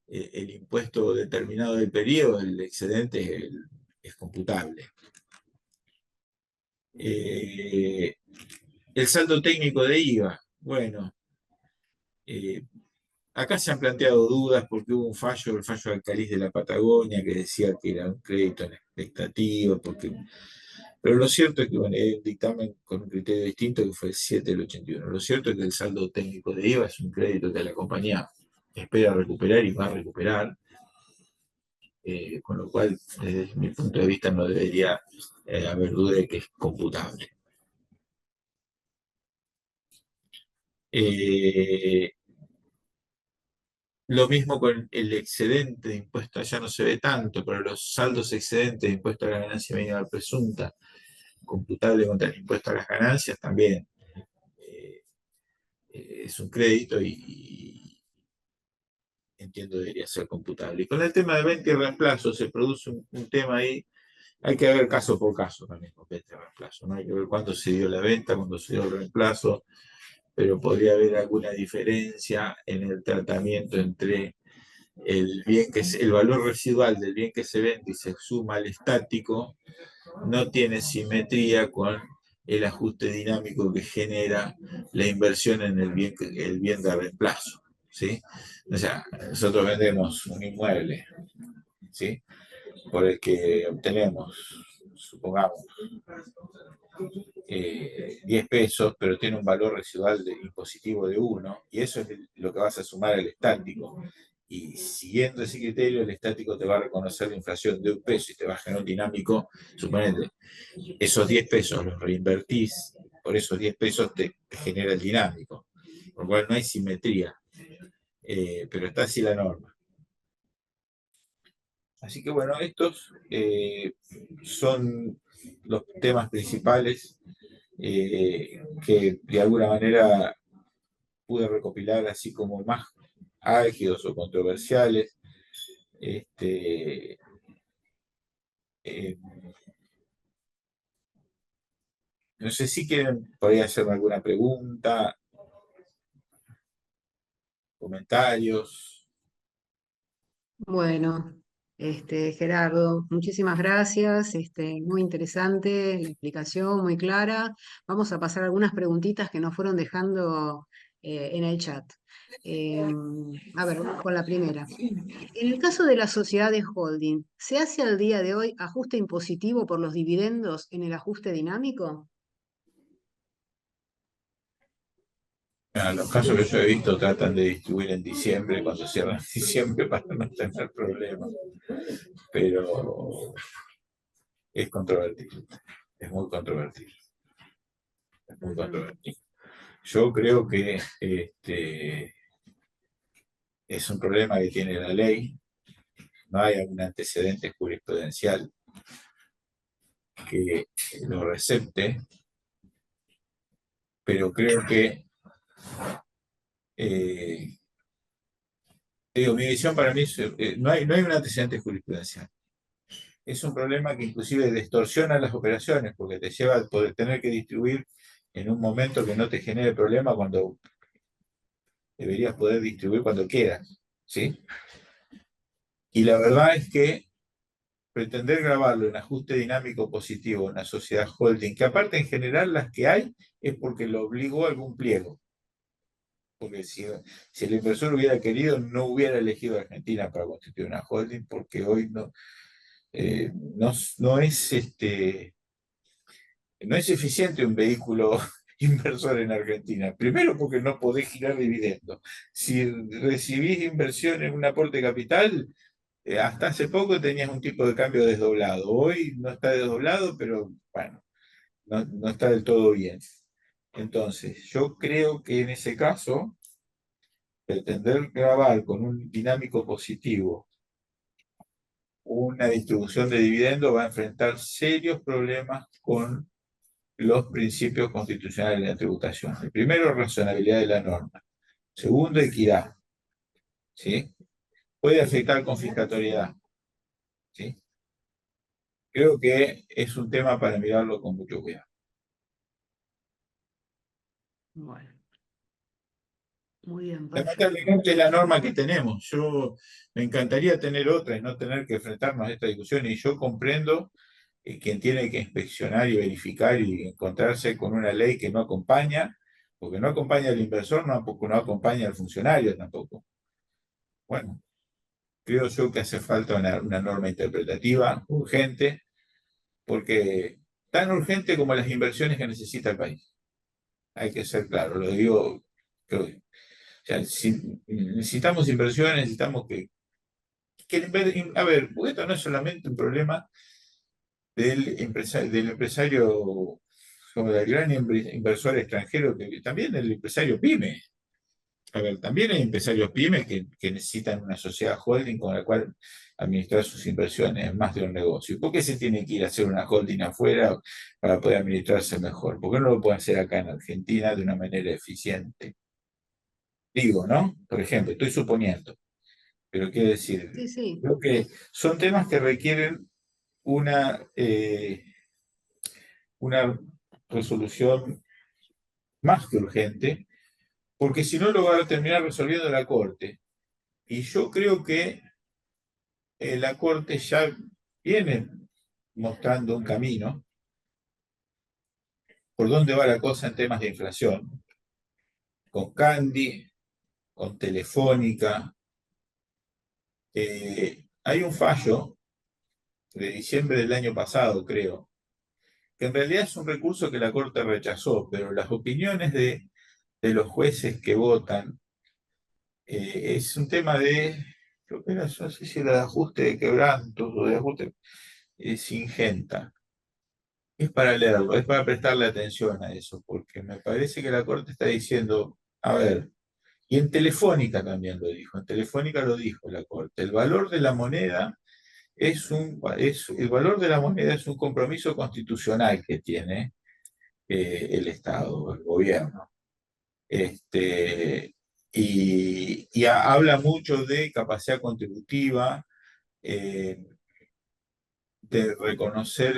el impuesto determinado del periodo, el excedente es computable. El saldo técnico de IVA, bueno, acá se han planteado dudas porque hubo un fallo, el fallo de Alcaliz de la Patagonia, que decía que era un crédito en expectativa, pero lo cierto es que bueno, hay un dictamen con un criterio distinto que fue el 7 del 81. Lo cierto es que el saldo técnico de IVA es un crédito que la compañía espera recuperar y va a recuperar, con lo cual, desde mi punto de vista, no debería haber duda de que es computable. Lo mismo con el excedente de impuesto, ya no se ve tanto, pero los saldos excedentes de impuesto a la ganancia mínima presunta, computable contra el impuesto a las ganancias, también es un crédito y entiendo debería ser computable. Y con el tema de venta y reemplazo se produce un tema ahí, hay que ver caso por caso también con venta y reemplazo, ¿no? Hay que ver cuándo se dio la venta, cuándo se dio el reemplazo, pero podría haber alguna diferencia en el tratamiento entre el valor residual del bien que se vende y se suma al estático, no tiene simetría con el ajuste dinámico que genera la inversión en el bien de reemplazo, ¿sí? O sea, nosotros vendemos un inmueble, ¿sí? Por el que obtenemos, supongamos, 10 pesos, pero tiene un valor residual impositivo de 1, y eso es lo que vas a sumar al estático. Y siguiendo ese criterio, el estático te va a reconocer la inflación de 1 peso y te va a generar un dinámico, suponete, esos 10 pesos los reinvertís, por esos 10 pesos te genera el dinámico, por lo cual no hay simetría, pero está así la norma. Así que bueno, estos son los temas principales que de alguna manera pude recopilar así como más álgidos o controversiales. No sé si quieren, podría hacerme alguna pregunta, comentarios. Bueno, Gerardo, muchísimas gracias. Muy interesante la explicación, muy clara. Vamos a pasar algunas preguntitas que nos fueron dejando en el chat. A ver, vamos con la primera. En el caso de las sociedades holding, ¿se hace al día de hoy ajuste impositivo por los dividendos en el ajuste dinámico? Los casos que yo he visto tratan de distribuir en diciembre, cuando cierran en diciembre, para no tener problemas. Pero es controvertido, es muy controvertido, es muy controvertido. Yo creo que es un problema que tiene la ley, no hay algún antecedente jurisprudencial que lo recepte, pero creo que, digo, mi visión para mí no hay un antecedente jurisprudencial. Es un problema que inclusive distorsiona las operaciones, porque te lleva a poder tener que distribuir en un momento que no te genere problema cuando deberías poder distribuir cuando quieras, ¿sí? Y la verdad es que pretender grabarlo en ajuste dinámico positivo en una sociedad holding, que aparte en general las que hay es porque lo obligó algún pliego. Porque si el inversor hubiera querido, no hubiera elegido a Argentina para constituir una holding, porque hoy no es eficiente un vehículo inversor en Argentina. Primero porque no podés girar dividendos. Si recibís inversión en un aporte de capital, hasta hace poco tenías un tipo de cambio desdoblado. Hoy no está desdoblado, pero bueno, no está del todo bien. Entonces, yo creo que en ese caso, pretender grabar con un dinámico positivo una distribución de dividendos va a enfrentar serios problemas con los principios constitucionales de la tributación. El primero, razonabilidad de la norma. Segundo, equidad. ¿Sí? Puede afectar confiscatoriedad. ¿Sí? Creo que es un tema para mirarlo con mucho cuidado. Bueno, muy bien, perfecto. Lamentablemente es la norma que tenemos. Me encantaría tener otra y no tener que enfrentarnos a esta discusión. Y yo comprendo quien tiene que inspeccionar y verificar y encontrarse con una ley que no acompaña, porque no acompaña al inversor, no acompaña al funcionario tampoco. Bueno, creo yo que hace falta una norma interpretativa urgente, porque tan urgente como las inversiones que necesita el país. Hay que ser claro, lo digo. O sea, si necesitamos inversiones, necesitamos a ver, esto no es solamente un problema del empresario, como del gran inversor extranjero, que también el empresario pyme. A ver, también hay empresarios pymes que necesitan una sociedad holding con la cual administrar sus inversiones, más de un negocio. ¿Por qué se tiene que ir a hacer una holding afuera para poder administrarse mejor? ¿Por qué no lo pueden hacer acá en Argentina de una manera eficiente? Digo, ¿no? Por ejemplo, estoy suponiendo, pero quiero decir, Sí, sí. creo que son temas que requieren una resolución más que urgente, porque si no lo va a terminar resolviendo la Corte. Y yo creo que la Corte ya viene mostrando un camino por dónde va la cosa en temas de inflación, con Candy, con Telefónica. Hay un fallo de diciembre del año pasado, creo, que en realidad es un recurso que la Corte rechazó, pero las opiniones de los jueces que votan es un tema creo que era, no sé si era de ajuste de quebrantos o de ajuste Singenta. Es para leerlo, es para prestarle atención a eso, porque me parece que la Corte está diciendo, a ver, y en Telefónica también lo dijo, en Telefónica lo dijo la Corte, el valor de la moneda el valor de la moneda es un compromiso constitucional que tiene el Estado, el gobierno. Habla mucho de capacidad contributiva, de reconocer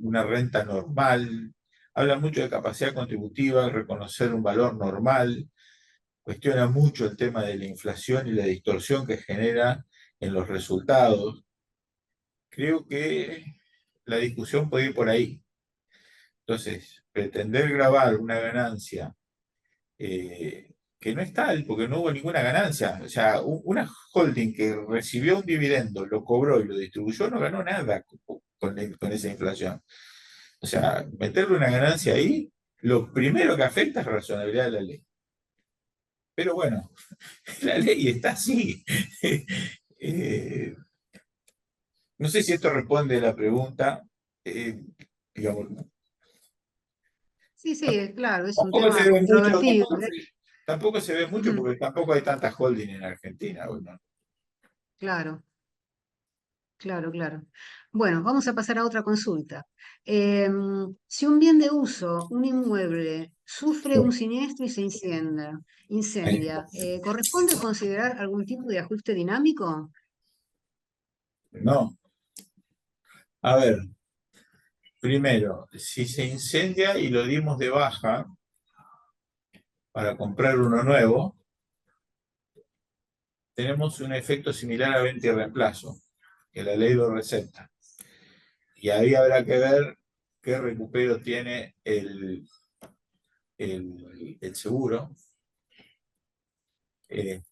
una renta normal, habla mucho de capacidad contributiva, reconocer un valor normal, cuestiona mucho el tema de la inflación y la distorsión que genera en los resultados. Creo que la discusión puede ir por ahí. Entonces, pretender grabar una ganancia que no es tal, porque no hubo ninguna ganancia. O sea, una holding que recibió un dividendo, lo cobró y lo distribuyó, no ganó nada con esa inflación. O sea, meterle una ganancia ahí, lo primero que afecta es la razonabilidad de la ley. Pero bueno, la ley está así. Eh, no sé si esto responde a la pregunta. eh, digamos, Sí, sí, claro, es un tampoco se tema ve mucho, controvertido. tampoco se ve mucho Ujú, porque tampoco hay tantas holding en Argentina. Bueno. claro, claro, claro. Bueno, vamos a pasar a otra consulta. Si un bien de uso, un inmueble, sufre un siniestro y se incendia, ¿corresponde considerar algún tipo de ajuste dinámico? No. A ver, primero, si se incendia y lo dimos de baja para comprar uno nuevo, tenemos un efecto similar a venta y reemplazo, que la ley lo receta. Y ahí habrá que ver qué recupero tiene el seguro. Pero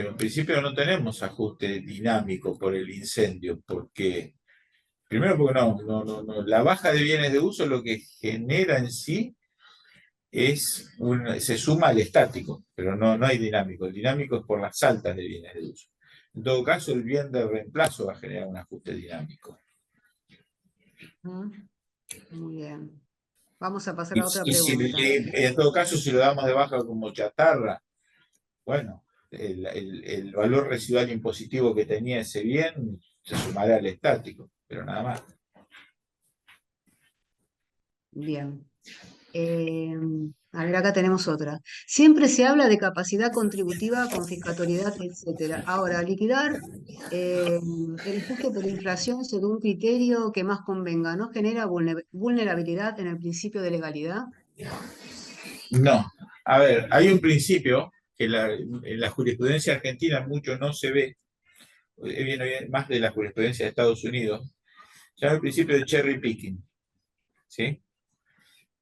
en principio no tenemos ajuste dinámico por el incendio, porque primero porque la baja de bienes de uso lo que genera en sí se suma al estático, pero no hay dinámico. El dinámico es por las altas de bienes de uso. En todo caso, el bien de reemplazo va a generar un ajuste dinámico. Ujú, muy bien. Vamos a pasar Y, a otra y pregunta. en todo caso, si lo damos de baja como chatarra, bueno, el valor residual impositivo que tenía ese bien se sumará al estático, pero nada más. Bien. A ver, acá tenemos otra. Siempre se habla de capacidad contributiva, confiscatoriedad, etcétera. Ahora, liquidar el ajuste por inflación según un criterio que más convenga, ¿no genera vulnerabilidad en el principio de legalidad? No. A ver, hay un principio que en la jurisprudencia argentina mucho no se ve, viene más de la jurisprudencia de Estados Unidos, se llama el principio de cherry picking. ¿Sí?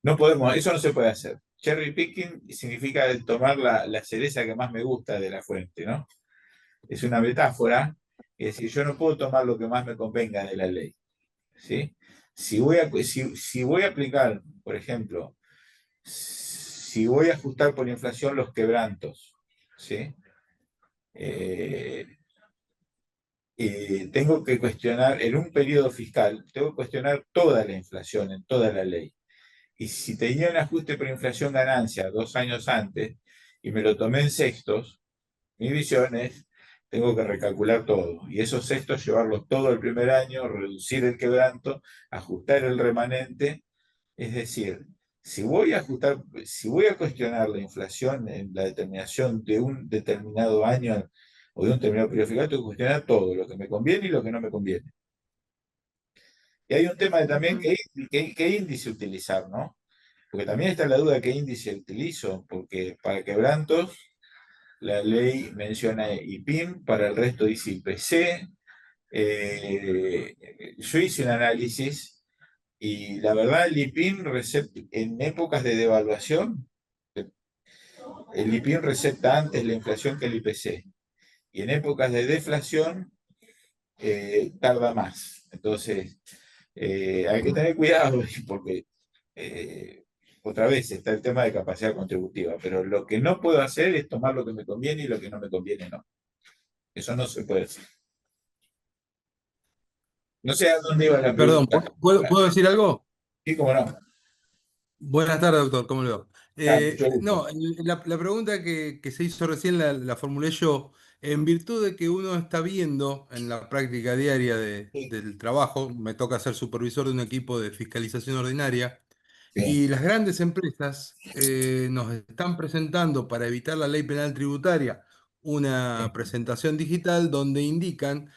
No podemos, eso no se puede hacer. Cherry picking significa tomar la cereza que más me gusta de la fuente, ¿no? Es una metáfora, es decir, yo no puedo tomar lo que más me convenga de la ley. ¿Sí? Si voy a aplicar, por ejemplo, si voy a ajustar por inflación los quebrantos, ¿sí? Eh, tengo que cuestionar, en un periodo fiscal, tengo que cuestionar toda la inflación en toda la ley. Y si tenía un ajuste por inflación ganancia 2 años antes y me lo tomé en sextos, mi visión es, tengo que recalcular todo. Y esos sextos llevarlos todo el primer año, reducir el quebranto, ajustar el remanente. Es decir, si voy a cuestionar la inflación en la determinación de un determinado año o de un determinado periodo fiscal, tengo que cuestionar todo, lo que me conviene y lo que no me conviene. Y hay un tema de también Ujú, qué índice utilizar, ¿no? Porque también está la duda de qué índice utilizo, porque para quebrantos la ley menciona IPIM, para el resto dice IPC. Yo hice un análisis y la verdad el IPIM en épocas de devaluación, el IPIM recepta antes la inflación que el IPC. Y en épocas de deflación tarda más. Entonces, hay que tener cuidado porque otra vez está el tema de capacidad contributiva, pero lo que no puedo hacer es tomar lo que me conviene y lo que no me conviene no. Eso no se puede hacer. No sé a dónde iba la Perdón, pregunta. ¿puedo decir algo? Sí, cómo no. Buenas tardes, doctor, ¿cómo le va? Mucho gusto. No, la pregunta que se hizo recién la formulé yo en virtud de que uno está viendo en la práctica diaria Sí, del trabajo, me toca ser supervisor de un equipo de fiscalización ordinaria, sí, y las grandes empresas nos están presentando para evitar la ley penal tributaria una sí, presentación digital donde indican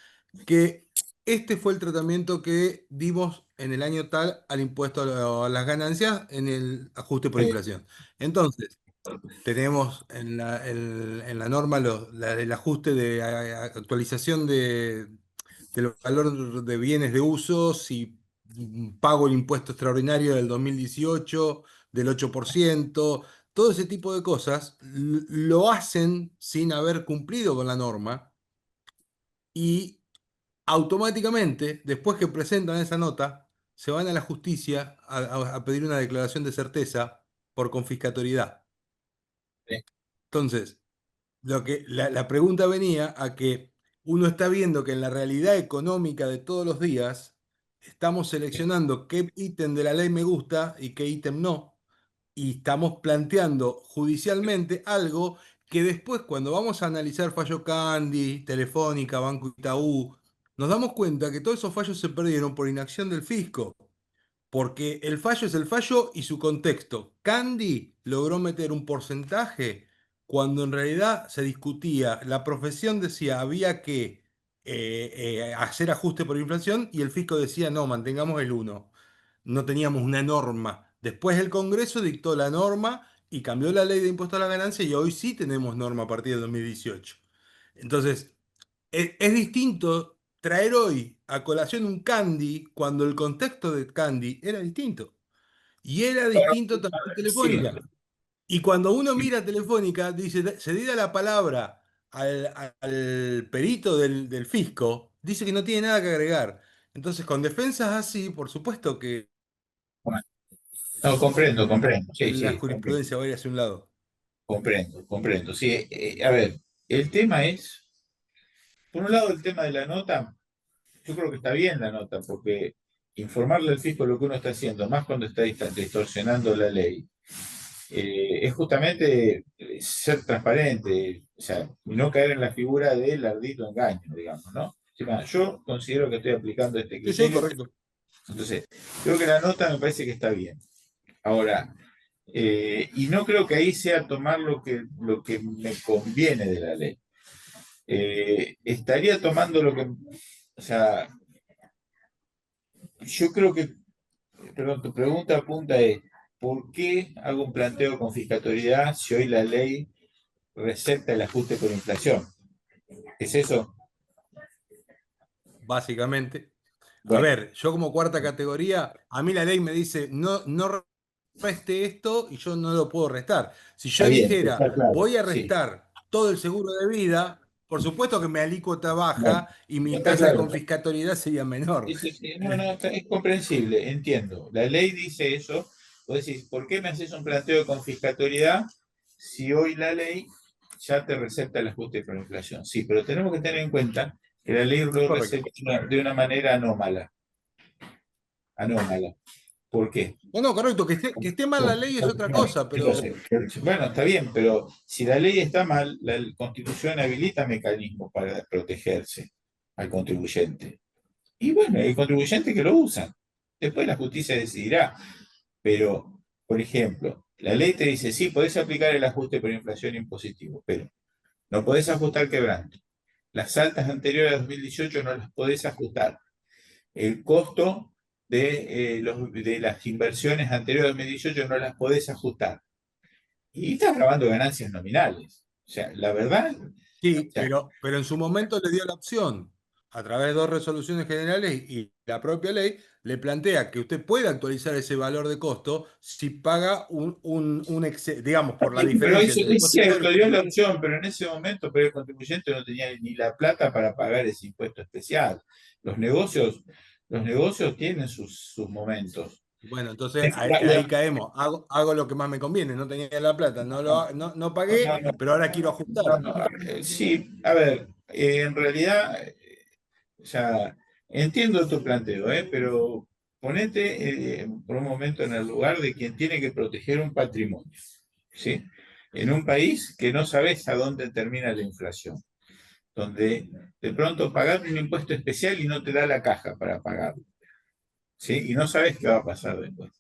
que este fue el tratamiento que dimos en el año tal al impuesto a las ganancias en el ajuste por sí, inflación. Entonces, tenemos en la norma el ajuste de actualización del valor de bienes de uso, si pago el impuesto extraordinario del 2018 del 8%, todo ese tipo de cosas lo hacen sin haber cumplido con la norma y automáticamente, después que presentan esa nota, se van a la justicia a pedir una declaración de certeza por confiscatoriedad. Sí. Entonces, la pregunta venía a que uno está viendo que en la realidad económica de todos los días estamos seleccionando qué ítem de la ley me gusta y qué ítem no, y estamos planteando judicialmente algo que después cuando vamos a analizar fallo Candy, Telefónica, Banco Itaú, nos damos cuenta que todos esos fallos se perdieron por inacción del fisco. Porque el fallo es el fallo y su contexto. Candy logró meter un porcentaje cuando en realidad se discutía, la profesión decía había que hacer ajuste por inflación y el fisco decía no, mantengamos el 1. No teníamos una norma. Después el Congreso dictó la norma y cambió la ley de impuesto a la ganancia y hoy sí tenemos norma a partir de 2018. Entonces, es distinto traer hoy a colación un Candy cuando el contexto de Candy era distinto. Y era distinto también Sí, Telefónica. Y cuando uno mira Telefónica, dice, se diera la palabra al perito del fisco, dice que no tiene nada que agregar. Entonces, con defensas así, por supuesto que bueno, no, comprendo, comprendo. Sí, la sí, jurisprudencia va a ir hacia un lado. comprendo, comprendo. Sí, a ver, el tema es, por un lado, el tema de la nota. Yo creo que está bien la nota, porque informarle al fisco lo que uno está haciendo, más cuando está distorsionando la ley, es justamente ser transparente, o sea, y no caer en la figura del ardito engaño, digamos, ¿no? Encima, yo considero que estoy aplicando este Sí, sí, criterio, correcto. entonces, creo que la nota me parece que está bien. Ahora, y no creo que ahí sea tomar lo que me conviene de la ley. Estaría tomando lo que, o sea, yo creo que, perdón, tu pregunta apunta es, ¿por qué hago un planteo de confiscatoriedad si hoy la ley receta el ajuste por inflación? ¿Es eso? Básicamente. A Bueno, ver, yo como cuarta categoría, a mí la ley me dice, no, no reste esto y yo no lo puedo restar. Si está yo bien, está dijera, claro, voy a sí. restar todo el seguro de vida, por supuesto que mi alícuota Bueno, baja y mi está tasa de claro. confiscatoriedad sería menor. Sí, sí, sí. No, no, es comprensible, entiendo. La ley dice eso. Vos decís, ¿por qué me haces un planteo de confiscatoriedad si hoy la ley ya te receta el ajuste por inflación? Sí, pero tenemos que tener en cuenta que la ley lo Correcto. receta de una manera anómala. Anómala. ¿Por qué? No, no, correcto, que esté mal la ley es otra cosa, pero Entonces, bueno, está bien, pero si la ley está mal, la Constitución habilita mecanismos para protegerse al contribuyente. Y bueno, el contribuyente que lo usa. Después la justicia decidirá. Pero, por ejemplo, la ley te dice, sí, podés aplicar el ajuste por inflación impositivo, pero no podés ajustar quebranto. Las altas anteriores a 2018 no las podés ajustar. El costo de las inversiones anteriores a 2018 no las podés ajustar. Y estás grabando ganancias nominales. O sea, la verdad, o sí, sea, pero en su momento le dio la opción, a través de dos resoluciones generales y la propia ley, le plantea que usted puede actualizar ese valor de costo si paga digamos, por la pero diferencia eso entre el es costo de cierto, dio la opción, pero en ese momento pero el contribuyente no tenía ni la plata para pagar ese impuesto especial. Los negocios, los negocios tienen sus momentos. Bueno, entonces La- ahí la- caemos. Hago lo que más me conviene. No tenía la plata, no no, pagué, no, pero ahora quiero no, ajustar. no, sí, a ver, en realidad, o sea, entiendo tu planteo, pero ponete por un momento en el lugar de quien tiene que proteger un patrimonio, ¿sí? En un país que no sabes a dónde termina la inflación, donde de pronto pagar un impuesto especial y no te da la caja para pagarlo, ¿sí? Y no sabes qué va a pasar después.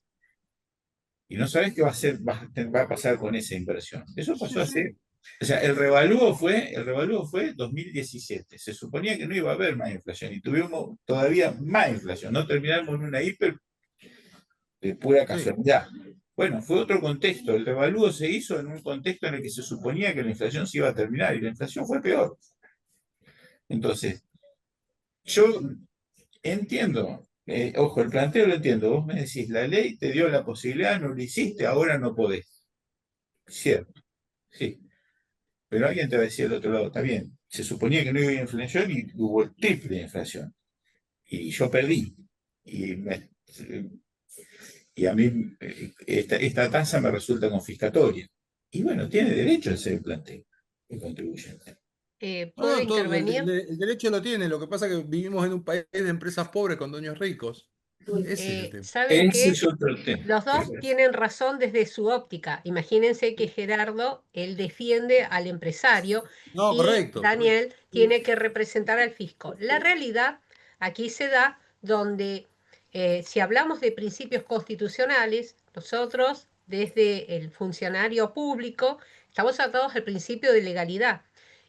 Y no sabes qué va a pasar con esa inversión. Eso Sí, pasó sí. hace, o sea, el revalúo fue 2017. Se suponía que no iba a haber más inflación y tuvimos todavía más inflación. No terminamos en una hiper de pura Sí. casualidad. Bueno, fue otro contexto. El revalúo se hizo en un contexto en el que se suponía que la inflación se iba a terminar y la inflación fue peor. Entonces, yo entiendo, ojo, el planteo lo entiendo. Vos me decís, la ley te dio la posibilidad, no lo hiciste, ahora no podés. Cierto, sí. Pero alguien te va a decir del otro lado, está bien, se suponía que no iba a haber inflación y hubo el triple de inflación. Y yo perdí. Y, y a mí esta tasa me resulta confiscatoria. Y bueno, tiene derecho a ser planteo el contribuyente. ¿Puedo No, todo, intervenir? el derecho lo tiene, lo que pasa es que vivimos en un país de empresas pobres con dueños ricos. Ese es el tema. ¿Saben Ese qué? es otro tema. Los dos tienen razón desde su óptica. Imagínense que Gerardo, él defiende al empresario No, y correcto. Daniel tiene que representar al fisco. La realidad aquí se da donde, si hablamos de principios constitucionales, nosotros, desde el funcionario público, estamos atados al principio de legalidad.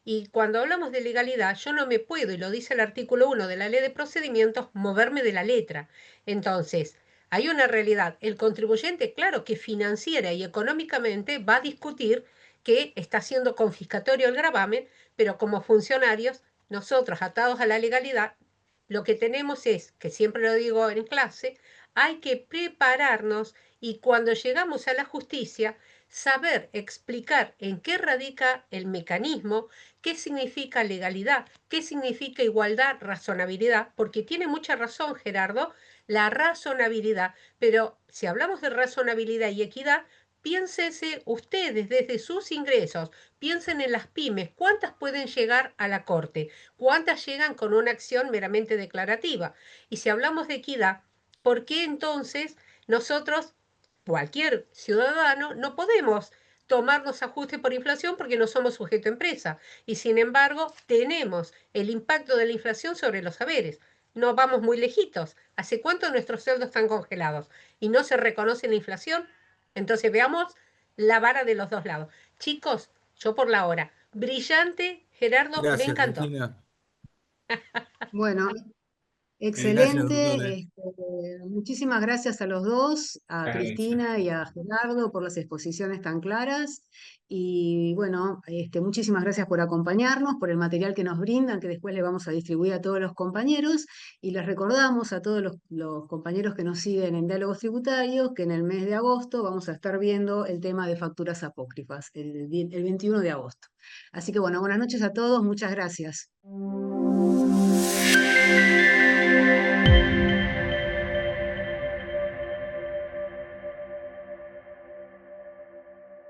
Y cuando hablamos de legalidad, yo no me puedo, y lo dice el artículo 1 de la Ley de Procedimientos, moverme de la letra. Entonces, hay una realidad. El contribuyente, claro que financiera y económicamente va a discutir que está siendo confiscatorio el gravamen, pero como funcionarios, nosotros atados a la legalidad, lo que tenemos es, que siempre lo digo en clase, hay que prepararnos y cuando llegamos a la justicia, saber explicar en qué radica el mecanismo, qué significa legalidad, qué significa igualdad, razonabilidad, porque tiene mucha razón Gerardo, la razonabilidad, pero si hablamos de razonabilidad y equidad, piénsense ustedes desde sus ingresos, piensen en las pymes, ¿cuántas pueden llegar a la corte? ¿Cuántas llegan con una acción meramente declarativa? Y si hablamos de equidad, ¿por qué entonces nosotros, cualquier ciudadano, no podemos tomarnos ajuste por inflación porque no somos sujeto a empresa? Y sin embargo, tenemos el impacto de la inflación sobre los saberes. No vamos muy lejitos. ¿Hace cuánto nuestros sueldos están congelados y no se reconoce la inflación? Entonces veamos la vara de los dos lados. Chicos, yo por la hora. Brillante, Gerardo, me Gracias, encantó. Cristina. Bueno, Gracias, doctora. excelente. Muchísimas gracias a los dos, a Cristina y a Gerardo por las exposiciones tan claras. Y bueno, muchísimas gracias por acompañarnos, por el material que nos brindan, que después le vamos a distribuir a todos los compañeros. Y les recordamos a todos los compañeros que nos siguen en Diálogos Tributarios que en el mes de agosto vamos a estar viendo el tema de facturas apócrifas, el 21 de agosto. Así que bueno, buenas noches a todos, muchas gracias.